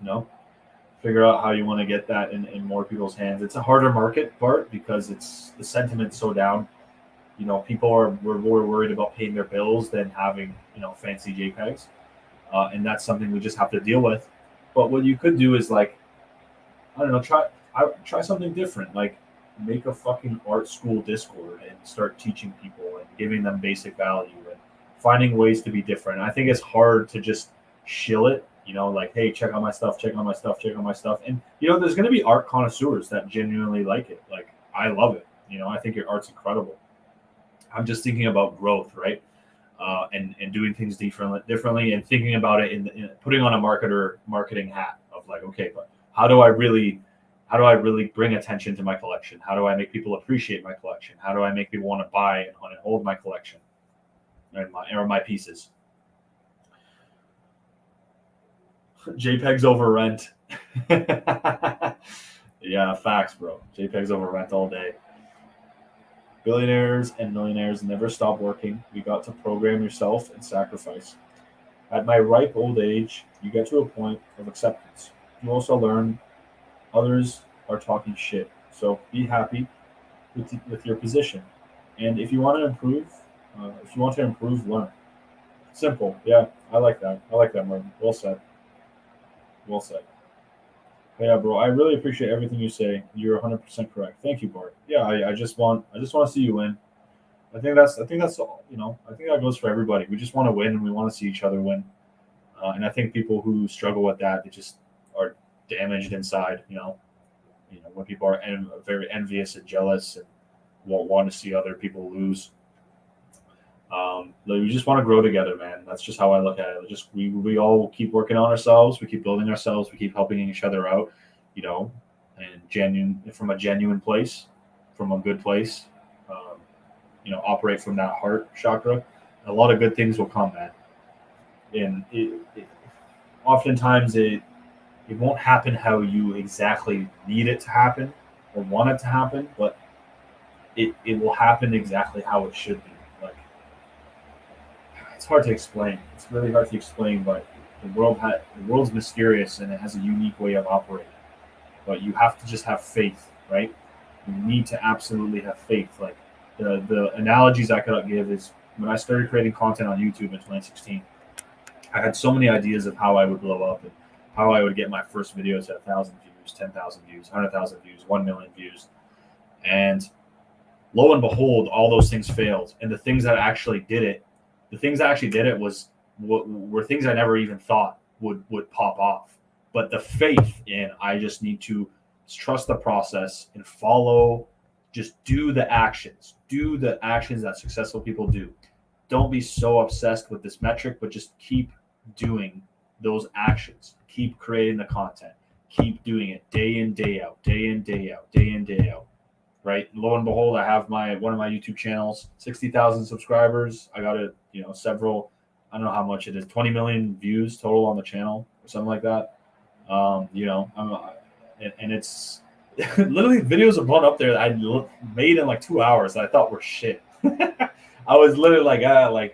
them. Figure out how you want to get that in more people's hands. It's a harder market, Bart, because the sentiment's so down. People we're more worried about paying their bills than having, fancy JPEGs. And that's something we just have to deal with. But what you could do is like, I don't know, try something different. Like make a fucking art school Discord and start teaching people and giving them basic value and finding ways to be different. I think it's hard to just shill it, like, hey, check out my stuff. And, there's going to be art connoisseurs that genuinely like it. Like, I love it. I think your art's incredible. I'm just thinking about growth, right? And doing things differently and thinking about it in putting on a marketing hat of like, okay, but how do I really bring attention to my collection? How do I make people appreciate my collection? How do I make people want to buy and hold my collection or my pieces? JPEGs over rent. Yeah, facts, bro. JPEGs over rent all day. Billionaires and millionaires never stop working. You got to program yourself and sacrifice. At my ripe old age, you get to a point of acceptance. You also learn others are talking shit. So be happy with your position. And if you want to improve, learn. Simple. Yeah, I like that. I like that, Martin. Well said. Well said. Yeah, bro. I really appreciate everything you say. You're 100% correct. Thank you, Bart. Yeah, I just want to see you win. I think that's all. I think that goes for everybody. We just want to win, and we want to see each other win. And I think people who struggle with that, they just are damaged inside. When people are very envious and jealous and won't want to see other people lose. We just want to grow together, man. That's just how I look at it. We all keep working on ourselves. We keep building ourselves. We keep helping each other out, and from a genuine place, from a good place. Operate from that heart chakra. A lot of good things will come, man. And oftentimes it won't happen how you exactly need it to happen or want it to happen, but it will happen exactly how it should be. Like, it's hard to explain. It's really hard to explain, but the world's mysterious and it has a unique way of operating. But you have to just have faith, right? You need to absolutely have faith. Like the analogies I could give is when I started creating content on YouTube in 2016, I had so many ideas of how I would blow up and how I would get my first videos at 1,000 views, 10,000 views, 100,000 views, 1 million views. And lo and behold, all those things failed. And the things that actually did it were things I never even thought would pop off. But the faith in, I just need to trust the process and just do the actions that successful people do. Don't be so obsessed with this metric, but just keep doing those actions. Keep creating the content. Keep doing it day in, day out, day in, day out, day in, day out. Right? And lo and behold, I have one of my YouTube channels, 60,000 subscribers. I got several, I don't know how much it is, 20 million views total on the channel or something like that. And it's literally videos are blown up there that I made in like 2 hours that I thought were shit. I was literally like,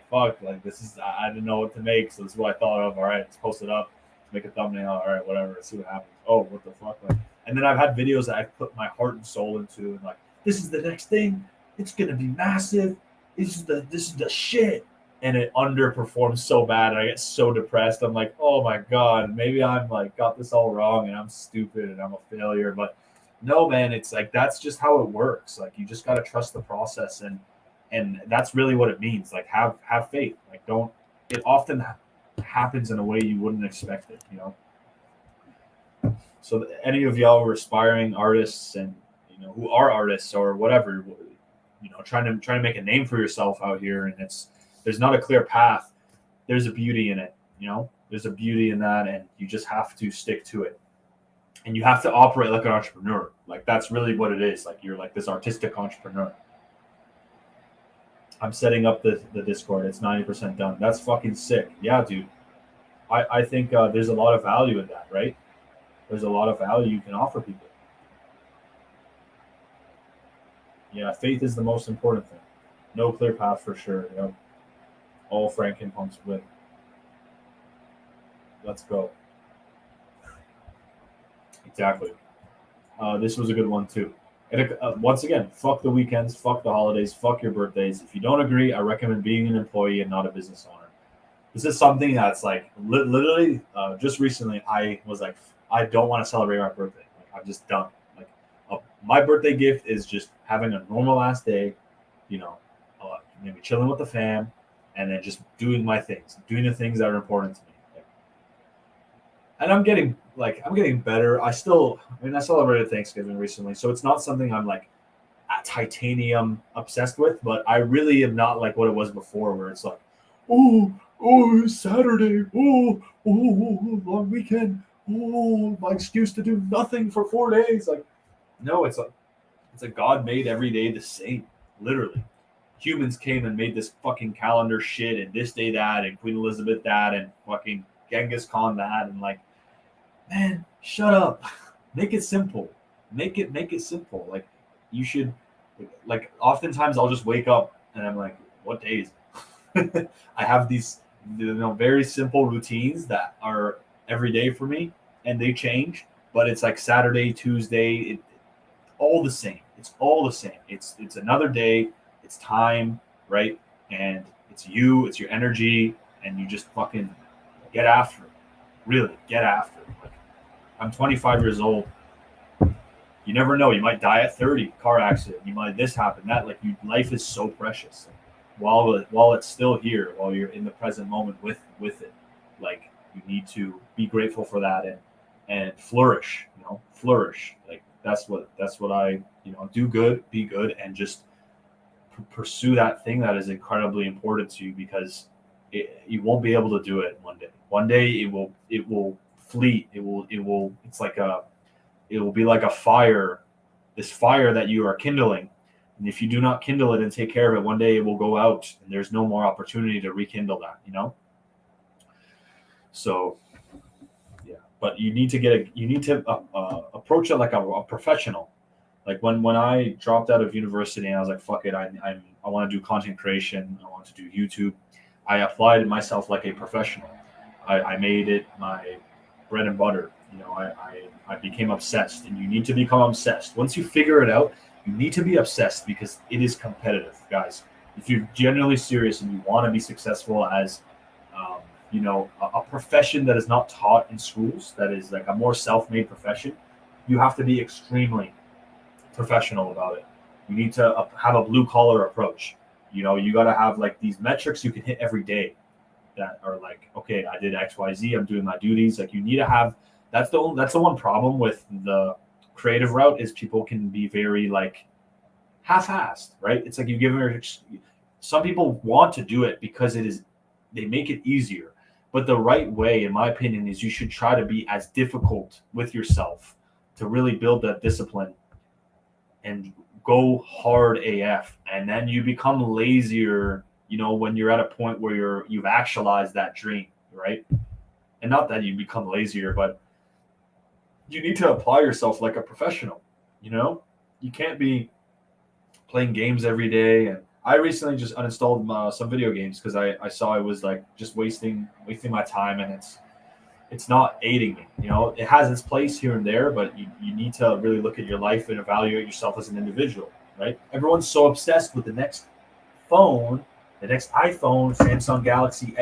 fuck, like this is, I didn't know what to make. So this is what I thought of. All right, let's post it up, make a thumbnail. All right, whatever, let's see what happens. Oh, what the fuck? Like, and then I've had videos that I've put my heart and soul into and like, this is the next thing. It's going to be massive. This is the shit. And it underperforms so bad. And I get so depressed. I'm like, oh my God, maybe I'm like got this all wrong and I'm stupid and I'm a failure. But no, man, it's like, that's just how it works. Like, you just got to trust the process. And that's really what it means. Like, have faith. Like, it often happens in a way you wouldn't expect it, So any of y'all who are aspiring artists and, who are artists or whatever, trying to make a name for yourself out here, and there's not a clear path. There's a beauty in it, there's a beauty in that, and you just have to stick to it. And you have to operate like an entrepreneur. Like, that's really what it is. Like, you're like this artistic entrepreneur. I'm setting up the Discord. It's 90% done. That's fucking sick. Yeah, dude. I think there's a lot of value in that, right? There's a lot of value you can offer people. Yeah, faith is the most important thing. No clear path for sure. All Frankenpunks win. Let's go. Exactly. This was a good one too. And once again, fuck the weekends, fuck the holidays, fuck your birthdays. If you don't agree, I recommend being an employee and not a business owner. This is something that's like literally just recently I was like, I don't want to celebrate my birthday. Like, I'm just done. Like, my birthday gift is just having a normal ass day, maybe chilling with the fam, and then just doing my things, doing the things that are important to me. And I'm getting better. I celebrated Thanksgiving recently, so it's not something I'm like titanium obsessed with, but I really am not like what it was before, where it's like, oh, it's Saturday, long weekend, my excuse to do nothing for 4 days. Like, no, it's a God made every day the same, literally. Humans came and made this fucking calendar shit, and this day that, and Queen Elizabeth that, and fucking Genghis Khan that, and like, man, shut up. Make it simple. Make it simple. Like, you should Like oftentimes I'll just wake up and I'm like, what day is it? I have these very simple routines that are every day for me, and they change. But it's like Saturday, Tuesday, all the same. It's all the same. It's another day. It's time, right? And it's you. It's your energy, and you just fucking get after it. Really, get after it. Like, I'm 25 years old. You never know. You might die at 30, car accident. You might this happen, that. Like, life is so precious. While it's still here, while you're in the present moment with it, like, you need to be grateful for that and flourish. Flourish. Like, that's what I do good, be good, and just pursue that thing that is incredibly important to you, because you won't be able to do it one day. One day it will flee. It will be like a fire, this fire that you are kindling. And if you do not kindle it and take care of it, one day it will go out, and there's no more opportunity to rekindle that, So, yeah, but you need to approach it like a professional. Like when I dropped out of university and I was like, fuck it, I want to do content creation. I want to do YouTube. I applied myself like a professional. I made it my bread and butter. I became obsessed, and you need to become obsessed. Once you figure it out, you need to be obsessed, because it is competitive, guys. If you're genuinely serious and you want to be successful as, a profession that is not taught in schools, that is like a more self-made profession, you have to be extremely professional about it. You need to have a blue-collar approach. You got to have like these metrics you can hit every day that are like, okay, I did XYZ, I'm doing my duties. Like, you need to have, that's the one problem with the creative route, is people can be very like half-assed, right? It's like you give them, some people want to do it because they make it easier. But the right way, in my opinion, is you should try to be as difficult with yourself to really build that discipline and go hard AF. And then you become lazier, when you're at a point where you've actualized that dream, right? And not that you become lazier, but you need to apply yourself like a professional. You can't be playing games every day. And I recently just uninstalled some video games because I saw it was like just wasting my time, and it's not aiding me. It has its place here and there, but you need to really look at your life and evaluate yourself as an individual, right? Everyone's so obsessed with the next phone, the next iPhone, Samsung Galaxy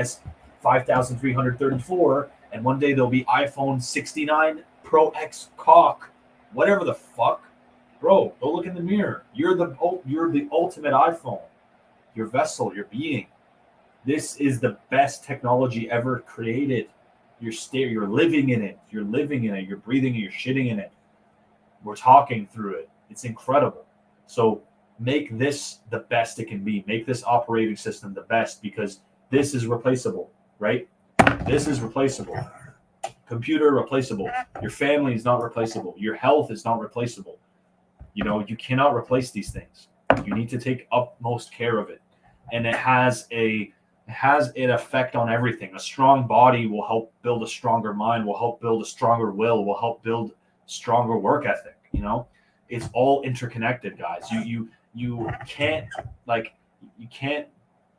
S5334, and one day there'll be iPhone 69 Pro X cock, whatever the fuck. Bro, go look in the mirror. You're the ultimate iPhone. Your vessel, your being. This is the best technology ever created. You're living in it. You're living in it. You're breathing it. You're shitting in it. We're talking through it. It's incredible. So make this the best it can be. Make this operating system the best, because this is replaceable, right? This is replaceable. Computer replaceable. Your family is not replaceable. Your health is not replaceable. You cannot replace these things. You need to take utmost care of it. And it has an effect on everything. A strong body will help build a stronger mind, will help build a stronger will help build stronger work ethic. It's all interconnected, guys. You can't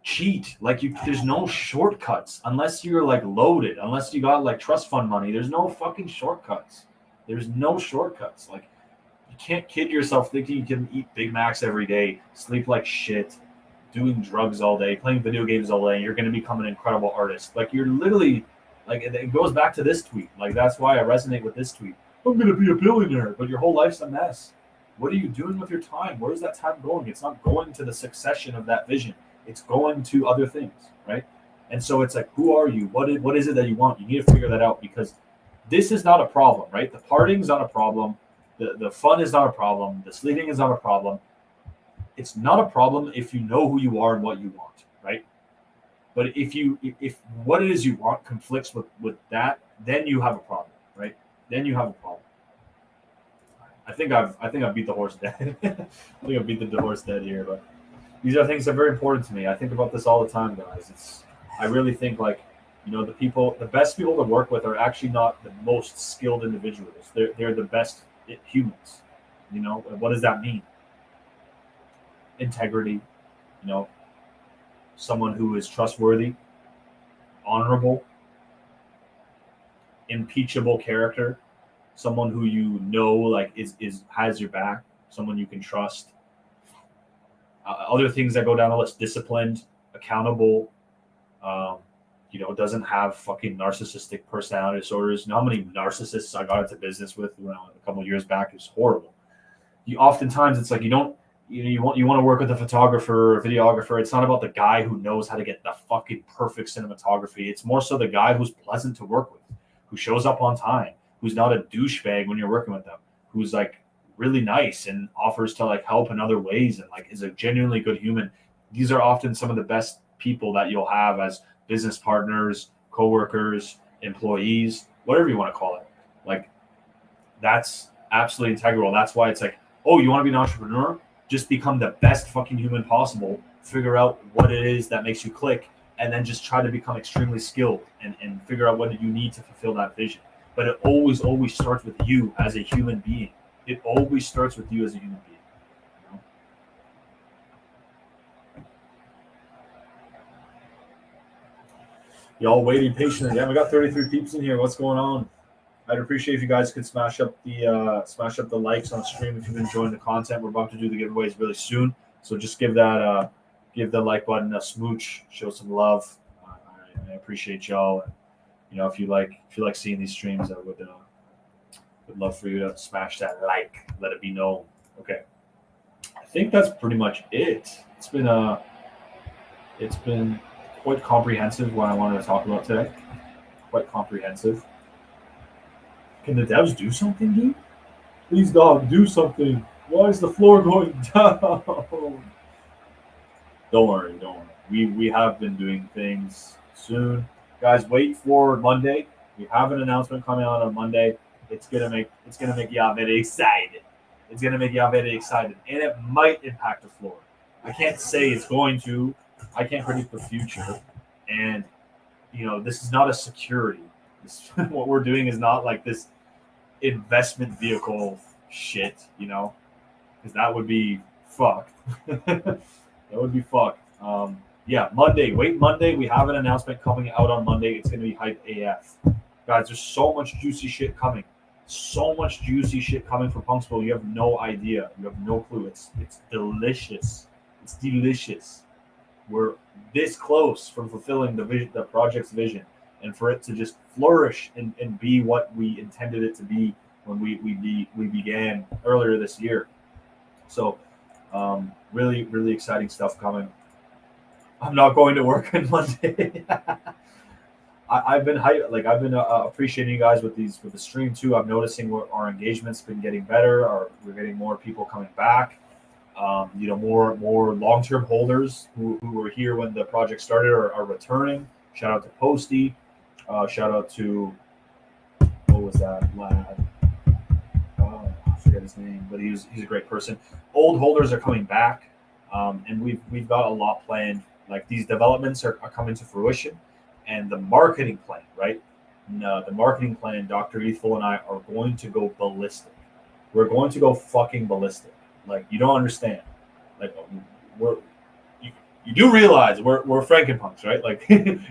cheat. There's no shortcuts unless you're like loaded, unless you got like trust fund money. There's no fucking shortcuts. There's no shortcuts. Like, you can't kid yourself thinking you can eat Big Macs every day, sleep like shit, doing drugs all day, playing video games all day, and you're going to become an incredible artist. Like, you're literally, like, it goes back to this tweet. Like, that's why I resonate with this tweet. I'm going to be a billionaire, but your whole life's a mess. What are you doing with your time? Where's that time going? It's not going to the succession of that vision. It's going to other things, right? And so it's like, who are you? What is it that you want? You need to figure that out, because this is not a problem, right? The partying's not a problem. The fun is not a problem. The sleeping is not a problem. It's not a problem if you know who you are and what you want, right? But if what it is you want conflicts with that, then you have a problem, right? Then you have a problem. I think I've beat the horse dead. I think I've beat the horse dead here, but these are things that are very important to me. I think about this all the time, guys. I really think, like, the best people to work with are actually not the most skilled individuals. They're the best humans. What does that mean? integrity, someone who is trustworthy, honorable, impeachable character, someone who like is has your back, someone you can trust. Other things that go down the list: disciplined, accountable, doesn't have fucking narcissistic personality disorders. You know how many narcissists I got into business with a couple of years back? It's horrible. Oftentimes it's like you want to work with a photographer or a videographer. It's not about the guy who knows how to get the fucking perfect cinematography. It's more so the guy who's pleasant to work with, who shows up on time, who's not a douchebag when you're working with them, who's like really nice and offers to like help in other ways and like is a genuinely good human. These are often some of the best people that you'll have as business partners, coworkers, employees, whatever you want to call it. Like that's absolutely integral. That's why it's like, oh, you want to be an entrepreneur? Just become the best fucking human possible. Figure out what it is that makes you click, and then just try to become extremely skilled and figure out what you need to fulfill that vision. But it always starts with you as a human being. It always starts with you as a human being. Y'all waiting patiently. Yeah, we got 33 peeps in here. What's going on? I'd appreciate if you guys could smash up the likes on stream if you've been enjoying the content. We're about to do the giveaways really soon, so just give the like button a smooch, show some love. I appreciate y'all. And, if you like seeing these streams, I would love for you to smash that like, let it be known. Okay, I think that's pretty much it. It's been quite comprehensive what I wanted to talk about today. Quite comprehensive. Can the devs do something, dude? Please, dog, do something. Why is the floor going down? Don't worry. We have been doing things soon. Guys, wait for Monday. We have an announcement coming out on Monday. It's gonna make y'all very excited. It's gonna make y'all very excited. And it might impact the floor. I can't say it's going to. I can't predict the future. And this is not a security. What we're doing is not like this investment vehicle shit, because that would be fucked. That would be fucked. Yeah, Monday. Wait, Monday. We have an announcement coming out on Monday. It's going to be hype AF. Guys, there's so much juicy shit coming. So much juicy shit coming from Punksville. You have no idea. You have no clue. It's delicious. It's delicious. We're this close from fulfilling the project's vision, and for it to just flourish and be what we intended it to be when we began earlier this year. So really, really exciting stuff coming. I'm not going to work on Monday. I've been appreciating you guys with the stream too. I'm noticing our engagement's been getting better. We're getting more people coming back. More long-term holders who were here when the project started are returning. Shout out to Posty. Shout out to, what was that lad? I forget his name, but he's a great person. Old holders are coming back, and we've got a lot planned. Like these developments are coming to fruition, and the marketing plan, right? No, the marketing plan. Dr. Ethel and I are going to go ballistic. We're going to go fucking ballistic. Like you don't understand. Like you do realize we're Frankenpunks, right? Like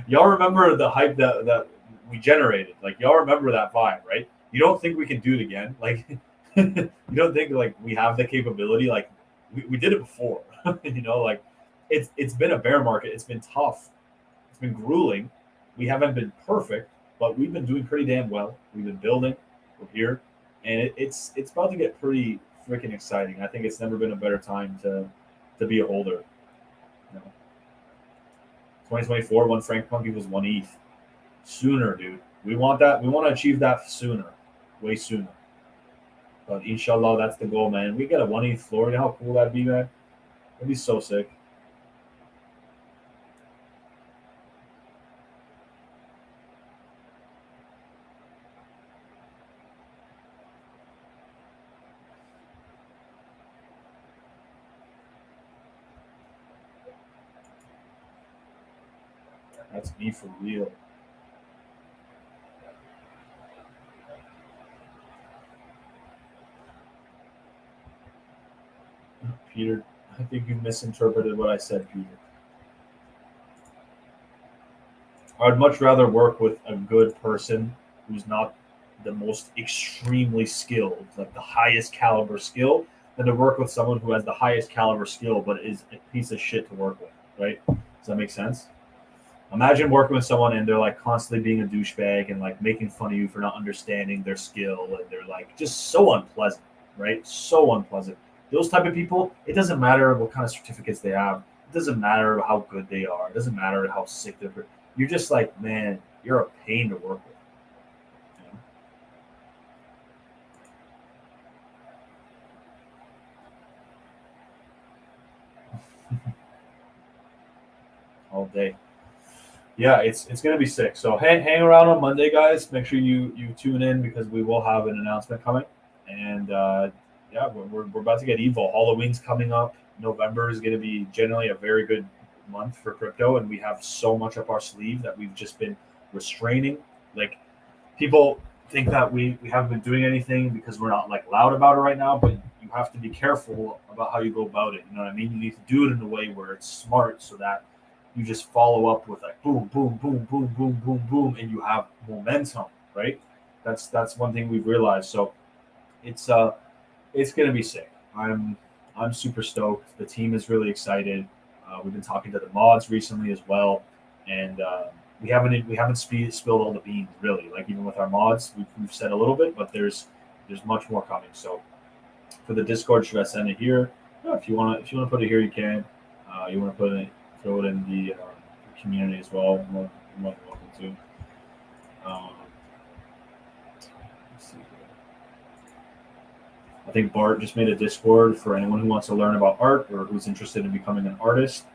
y'all remember the hype that we generated. Like y'all remember that vibe, right? You don't think we can do it again? Like you don't think like we have the capability? Like we did it before. Like it's been a bear market. It's been tough. It's been grueling. We haven't been perfect, but we've been doing pretty damn well. We've been building. We're here, and it's about to get pretty freaking exciting. I think it's never been a better time to be a holder. 2024, when Frankenpunks was 1 ETH. Sooner, dude. We want that. We want to achieve that sooner. Way sooner. But inshallah, that's the goal, man. We get a 1 ETH floor. You know how cool that'd be, man? That'd be so sick. That's me for real. Peter I think you misinterpreted what I said, Peter. I would much rather work with a good person who's not the most extremely skilled, like the highest caliber skill, than to work with someone who has the highest caliber skill but is a piece of shit to work with, right? Does that make sense? Imagine working with someone and they're like constantly being a douchebag and like making fun of you for not understanding their skill, and they're like just so unpleasant, right? So unpleasant. Those type of people, it doesn't matter what kind of certificates they have. It doesn't matter how good they are. It doesn't matter how sick they're. You're just like, man, you're a pain to work with. All day. Yeah, it's gonna be sick. So hang around on Monday, guys. Make sure you tune in because we will have an announcement coming. And yeah, we're about to get evil. Halloween's coming up. November is gonna be generally a very good month for crypto, and we have so much up our sleeve that we've just been restraining. Like people think that we haven't been doing anything because we're not like loud about it right now, but you have to be careful about how you go about it. You know what I mean? You need to do it in a way where it's smart so that you just follow up with like boom, boom, boom, boom, boom, boom, boom, and you have momentum, right? That's one thing we've realized. So it's gonna be sick. I'm super stoked. The team is really excited. We've been talking to the mods recently as well, and we haven't spilled all the beans really. Like even with our mods, we've said a little bit, but there's much more coming. So for the Discord, should I send it here? Yeah, if you want to put it here, you can. You want to throw it in the community as well. You're more than welcome to. Let's see here. I think Bart just made a Discord for anyone who wants to learn about art or who's interested in becoming an artist.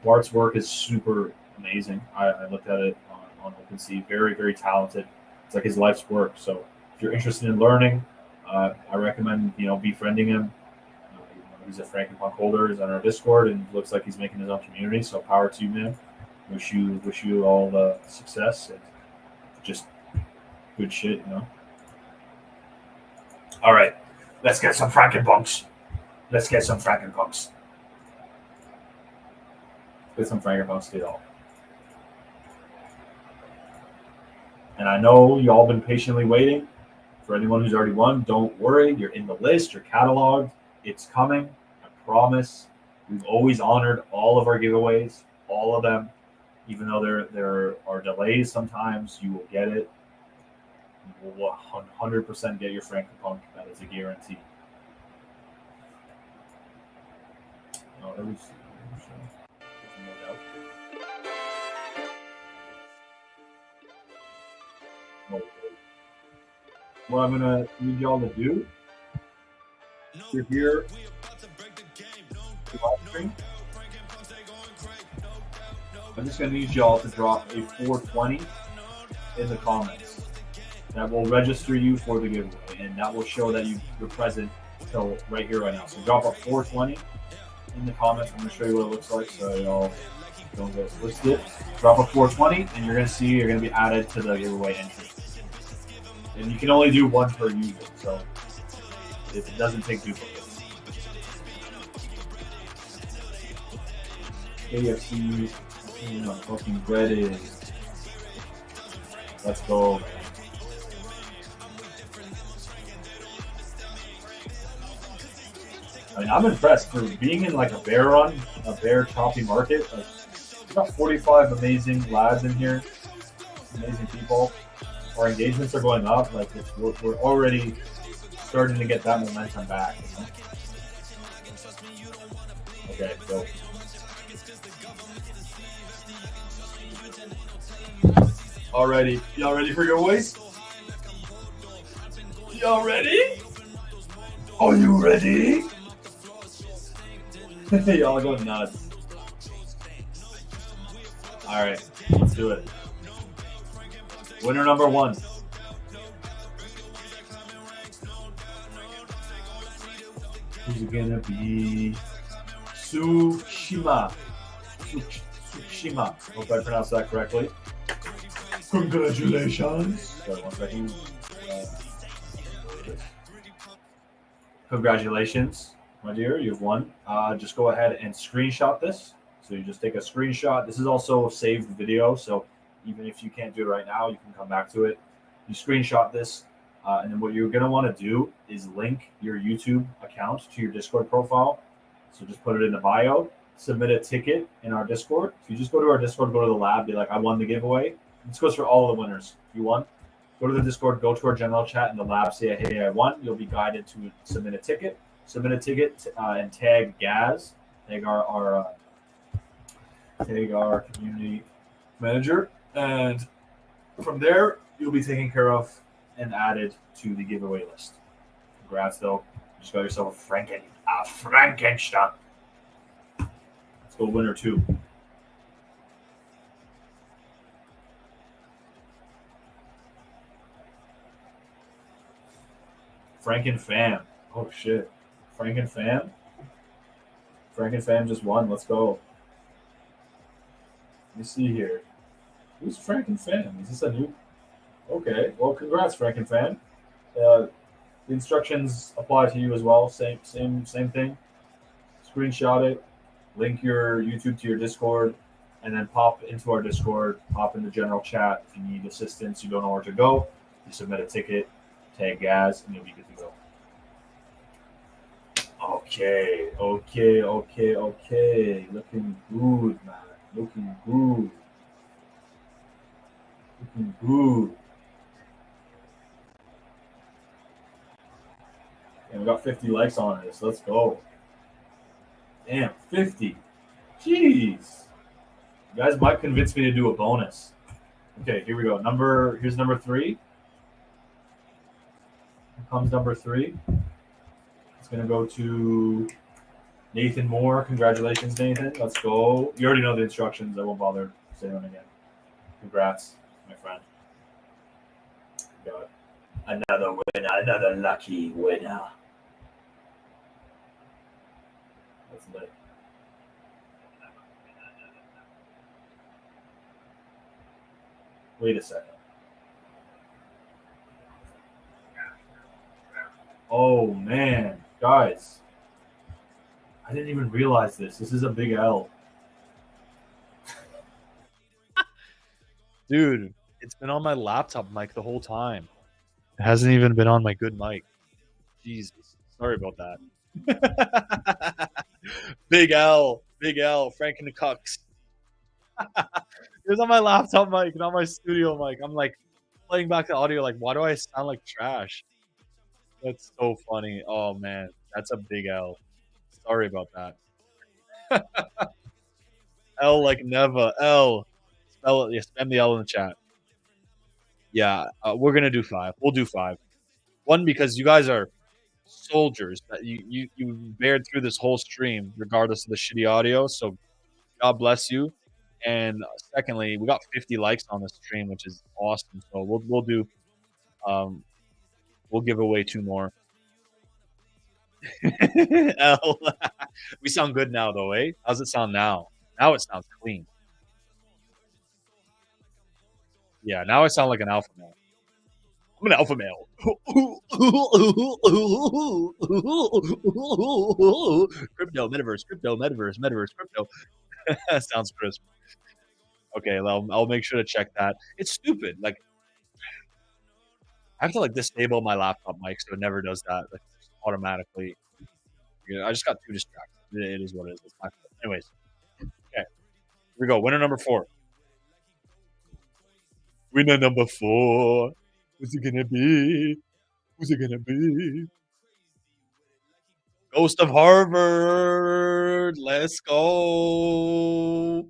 Bart's work is super amazing. I looked at it on OpenSea. Very, very talented. It's like his life's work. So if you're interested in learning, I recommend befriending him. He's a Frankenpunk holder. He's on our Discord and looks like he's making his own community. So power to you, man. Wish you all the success and just good shit, All right, let's get some Frankenpunks. Let's get some Frankenpunks. Get some Frankenpunks, get all. And I know you all been patiently waiting. For anyone who's already won, don't worry. You're in the list. You're cataloged. It's coming. I promise. We've always honored all of our giveaways, all of them. Even though there are delays sometimes, you will get it. You will 100% get your Frankenpunk. That is a guarantee. Oh, let me see. What I'm gonna need y'all to do, you're here to live stream. I'm just gonna need y'all to drop a 420 in the comments. That will register you for the giveaway, and that will show that you're present until right here, right now. So drop a 420 in the comments. I'm gonna show you what it looks like, so y'all don't get listed. Drop a 420, and you're gonna be added to the giveaway entry. And you can only do one per user, so it doesn't take duplicates. KFC, fucking breaded. Let's go. I mean, I'm impressed for being in like a bear choppy market. Like, we've got 45 amazing lads in here, amazing people. Our engagements are going up. Like we're already starting to get that momentum back. Okay, so already, y'all ready for your voice? Y'all ready? Are you ready? Y'all going nuts. All right, let's do it. Winner number one. Who's it gonna be? Tsushima. Hope I pronounced that correctly. Congratulations. Sorry, 1 second. Congratulations. my dear, you've won. Just go ahead and screenshot this. So you just take a screenshot. This is also a saved video, so even if you can't do it right now, you can come back to it. You screenshot this, and then what you're going to want to do is link your YouTube account to your Discord profile. So just put it in the bio, submit a ticket in our Discord. If you just go to our Discord, go to the lab, be like, I won the giveaway. This goes for all of the winners. If you won, go to the Discord, go to our general chat in the lab, say, hey, I won. You'll be guided to submit a ticket. Submit a ticket and tag Gaz, tag our community manager, and from there you'll be taken care of and added to the giveaway list. Congrats, though! You just got yourself a Frankenstein. Let's go, winner 2. Frankenfam. Oh shit. Frankenfam just won. Let's go. Let me see here. Who's Frankenfam? Is this a new? Okay. Well, congrats, Frankenfam. The instructions apply to you as well. Same thing. Screenshot it. Link your YouTube to your Discord, and then pop into our Discord. Pop in the general chat if you need assistance. You don't know where to go. You submit a ticket. Tag Gaz, and you'll be good to go. Okay. Looking good, man. Looking good. And we got 50 likes on this. Let's go. Damn, 50. Jeez. You guys might convince me to do a bonus. Okay, here we go. Here's number 3. Here comes number 3. It's going to go to Nathan Moore. Congratulations, Nathan. Let's go. You already know the instructions. I won't bother saying them again. Congrats, my friend. We got another winner, another lucky winner. That's lit. Wait a second. Oh, man. Guys. I didn't even realize this. This is a big L. Dude, it's been on my laptop mic the whole time. It hasn't even been on my good mic. Jesus. Sorry about that. Big L. Frankenpunks. It was on my laptop mic, not my studio mic. I'm like playing back the audio like, why do I sound like trash? That's so funny. Oh, man. That's a big L. Sorry about that. L like never. L. Spell it. Yeah, spam the L in the chat. Yeah, we're going to do 5. We'll do 5. 1, because you guys are soldiers. That you bared through this whole stream, regardless of the shitty audio. So God bless you. And secondly, we got 50 likes on the stream, which is awesome. So we'll do we'll give away 2 more. L. We sound good now, though, eh? How's it sound now? Now it sounds clean. Yeah, now I sound like an alpha male. I'm an alpha male. Crypto, metaverse, crypto. Sounds crisp. Okay, well, I'll make sure to check that. It's stupid. Like, I have to like disable my laptop mic so it never does that. Like, automatically. I just got too distracted. It is what it is. It's my fault. Anyways. Okay. Here we go. Winner number 4. Winner number 4. Who's it gonna be? Ghost of Harvard. Let's go.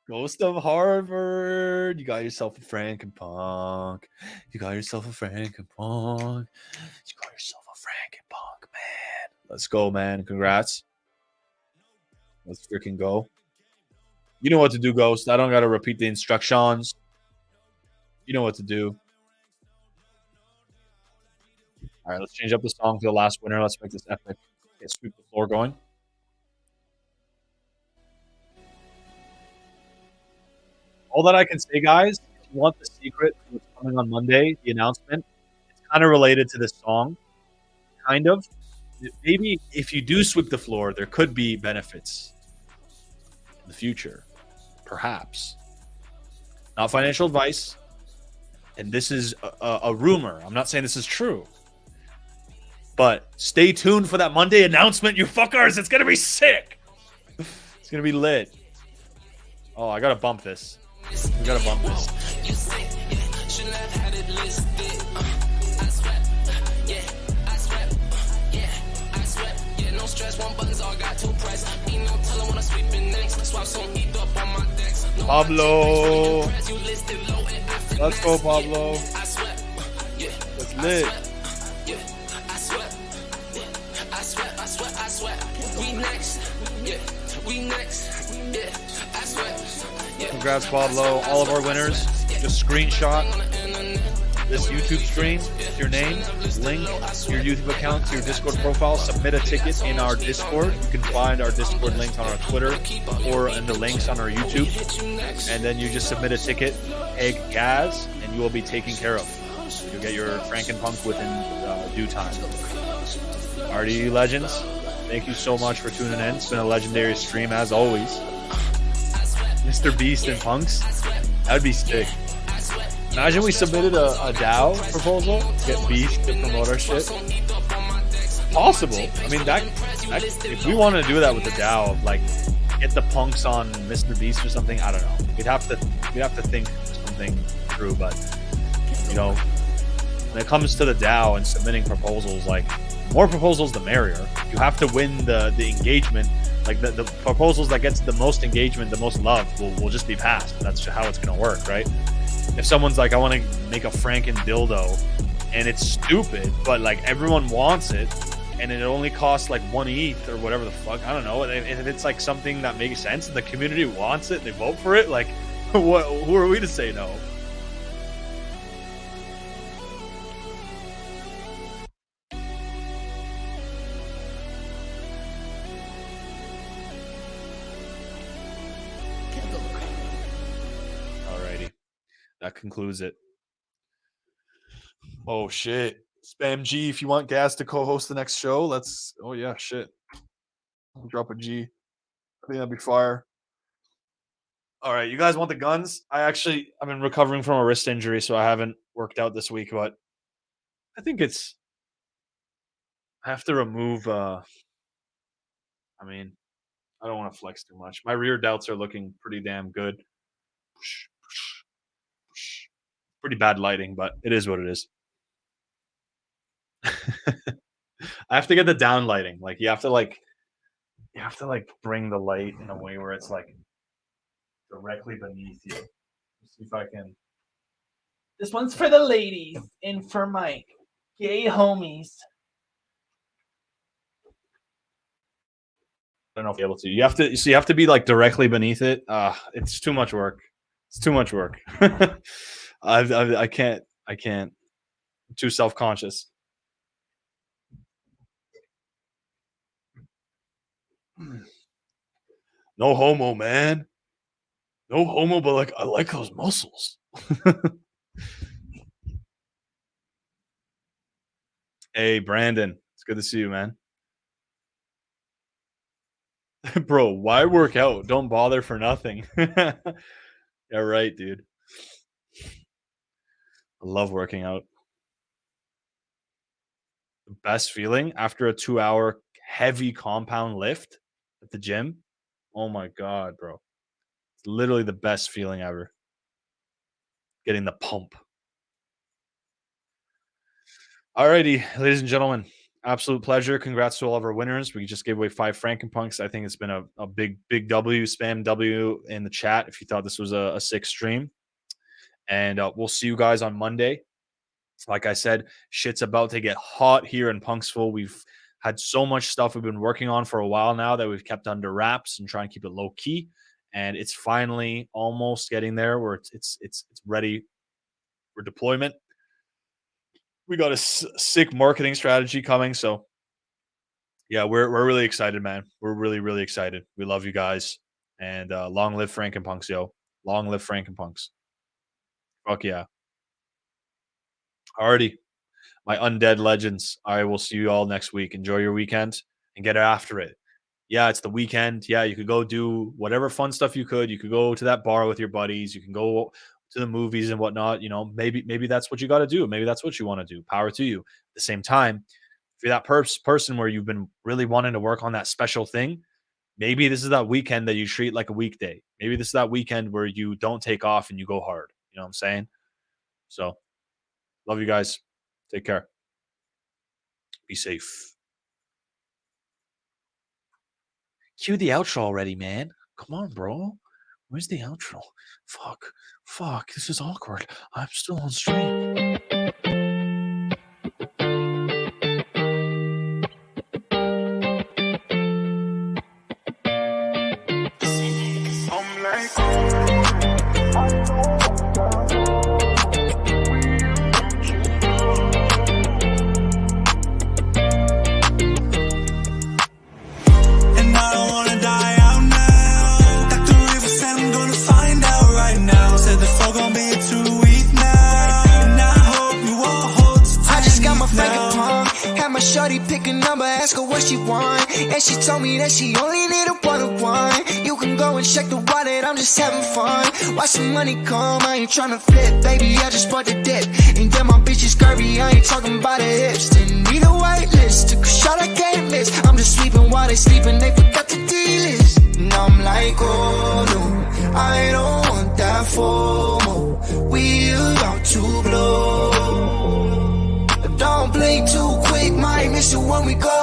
Ghost of Harvard. You got yourself a Frankenpunk. Man. Let's go, man. Congrats. Let's freaking go. You know what to do, Ghost. I don't got to repeat the instructions. You know what to do. All right, let's change up the song to the last winner. Let's make this epic. Okay, sweep the floor going. All that I can say, guys, if you want the secret to what's coming on Monday, the announcement, it's kind of related to this song. Kind of. maybe if you do sweep the floor, there could be benefits in the future, perhaps. Not financial advice, and this is a rumor. I'm not saying this is true, but stay tuned for that Monday announcement, you fuckers. It's gonna be sick. It's gonna be lit. Oh, I gotta bump this. We gotta bump this. Pablo. Let's go, Pablo. It's lit. Congrats, Pablo. All of our winners. Just screenshot this YouTube stream, your name, link your YouTube account to your Discord profile, submit a ticket in our Discord. You can find our Discord links on our Twitter or in the links on our YouTube. And then you just submit a ticket, egg Gaz, and you will be taken care of. You'll get your Frankenpunks within due time. Alrighty, you legends. Thank you so much for tuning in. It's been a legendary stream as always. Mr. Beast and Punks. That would be sick. Imagine we submitted a DAO proposal, get Beast to promote our shit. Possible. I mean, that if we wanted to do that with the DAO, like get the punks on Mr. Beast or something, I don't know. We'd have to think something through, but you know, when it comes to the DAO and submitting proposals, like more proposals the merrier. You have to win the engagement. Like the proposals that gets the most engagement, the most love will just be passed. That's how it's gonna work, right? If someone's like, I want to make a Franken dildo, and it's stupid, but like everyone wants it, and it only costs like 1 ETH or whatever the fuck, I don't know. If it's like something that makes sense and the community wants it, they vote for it. Like, who are we to say no? That concludes it. Oh shit. Spam G if you want Gas to co-host the next show. Let's oh yeah, shit. I'll drop a G. I think that'd be fire. All right, you guys want the guns? I've been recovering from a wrist injury, so I haven't worked out this week, but I think I have to remove I don't want to flex too much. My rear delts are looking pretty damn good. Pretty bad lighting, but it is what it is. I have to get the down lighting. Like you have to bring the light in a way where it's like directly beneath you. Let's see if I can. This one's for the ladies and for my gay homies. I don't know if you're able to. You have to be like directly beneath it. It's too much work. It's too much work. I can't. I'm too self-conscious. No homo, man. No homo, but like I like those muscles. Hey, Brandon. It's good to see you, man. Bro, why work out? Don't bother for nothing. Yeah, right, dude. I love working out. The best feeling after a 2-hour heavy compound lift at the gym. Oh my god, bro. It's literally the best feeling ever. Getting the pump. Alrighty, ladies and gentlemen. Absolute pleasure. Congrats to all of our winners. We just gave away 5 Frankenpunks. I think it's been a big W, spam W in the chat if you thought this was a sick stream. And we'll see you guys on Monday. Like I said, shit's about to get hot here in Punksville. We've had so much stuff we've been working on for a while now that we've kept under wraps and try and keep it low key. And it's finally almost getting there where it's ready for deployment. We got a sick marketing strategy coming. So yeah, we're really excited, man. We're really excited. We love you guys. And long live Frankenpunks, yo. Long live Frankenpunks. Fuck yeah. Alrighty. my undead legends. I will see you all next week. Enjoy your weekend and get after it. Yeah, it's the weekend. Yeah, you could go do whatever fun stuff you could. You could go to that bar with your buddies. You can go to the movies and whatnot. You know, maybe that's what you got to do. Maybe that's what you want to do. Power to you. At the same time, if you're that person where you've been really wanting to work on that special thing, maybe this is that weekend that you treat like a weekday. Maybe this is that weekend where you don't take off and you go hard. You know what I'm saying? So, love you guys. Take care. Be safe. Cue the outro already, man. Come on, bro. Where's the outro? Fuck. This is awkward. I'm still on stream. Shorty pick a number, ask her what she want, and she told me that she only need a one-on-one. You can go and check the wallet, I'm just having fun. Watch the money come, I ain't tryna flip, baby, I just bought the dip. And then my bitch is curvy, I ain't talking about her hips. Didn't need a white list, took a shot I can't miss. I'm just sleeping while they sleeping, they forgot the D-list. Now I'm like, oh no, I don't want that FOMO. We about to blow. Don't blink too quick, might miss it when we go.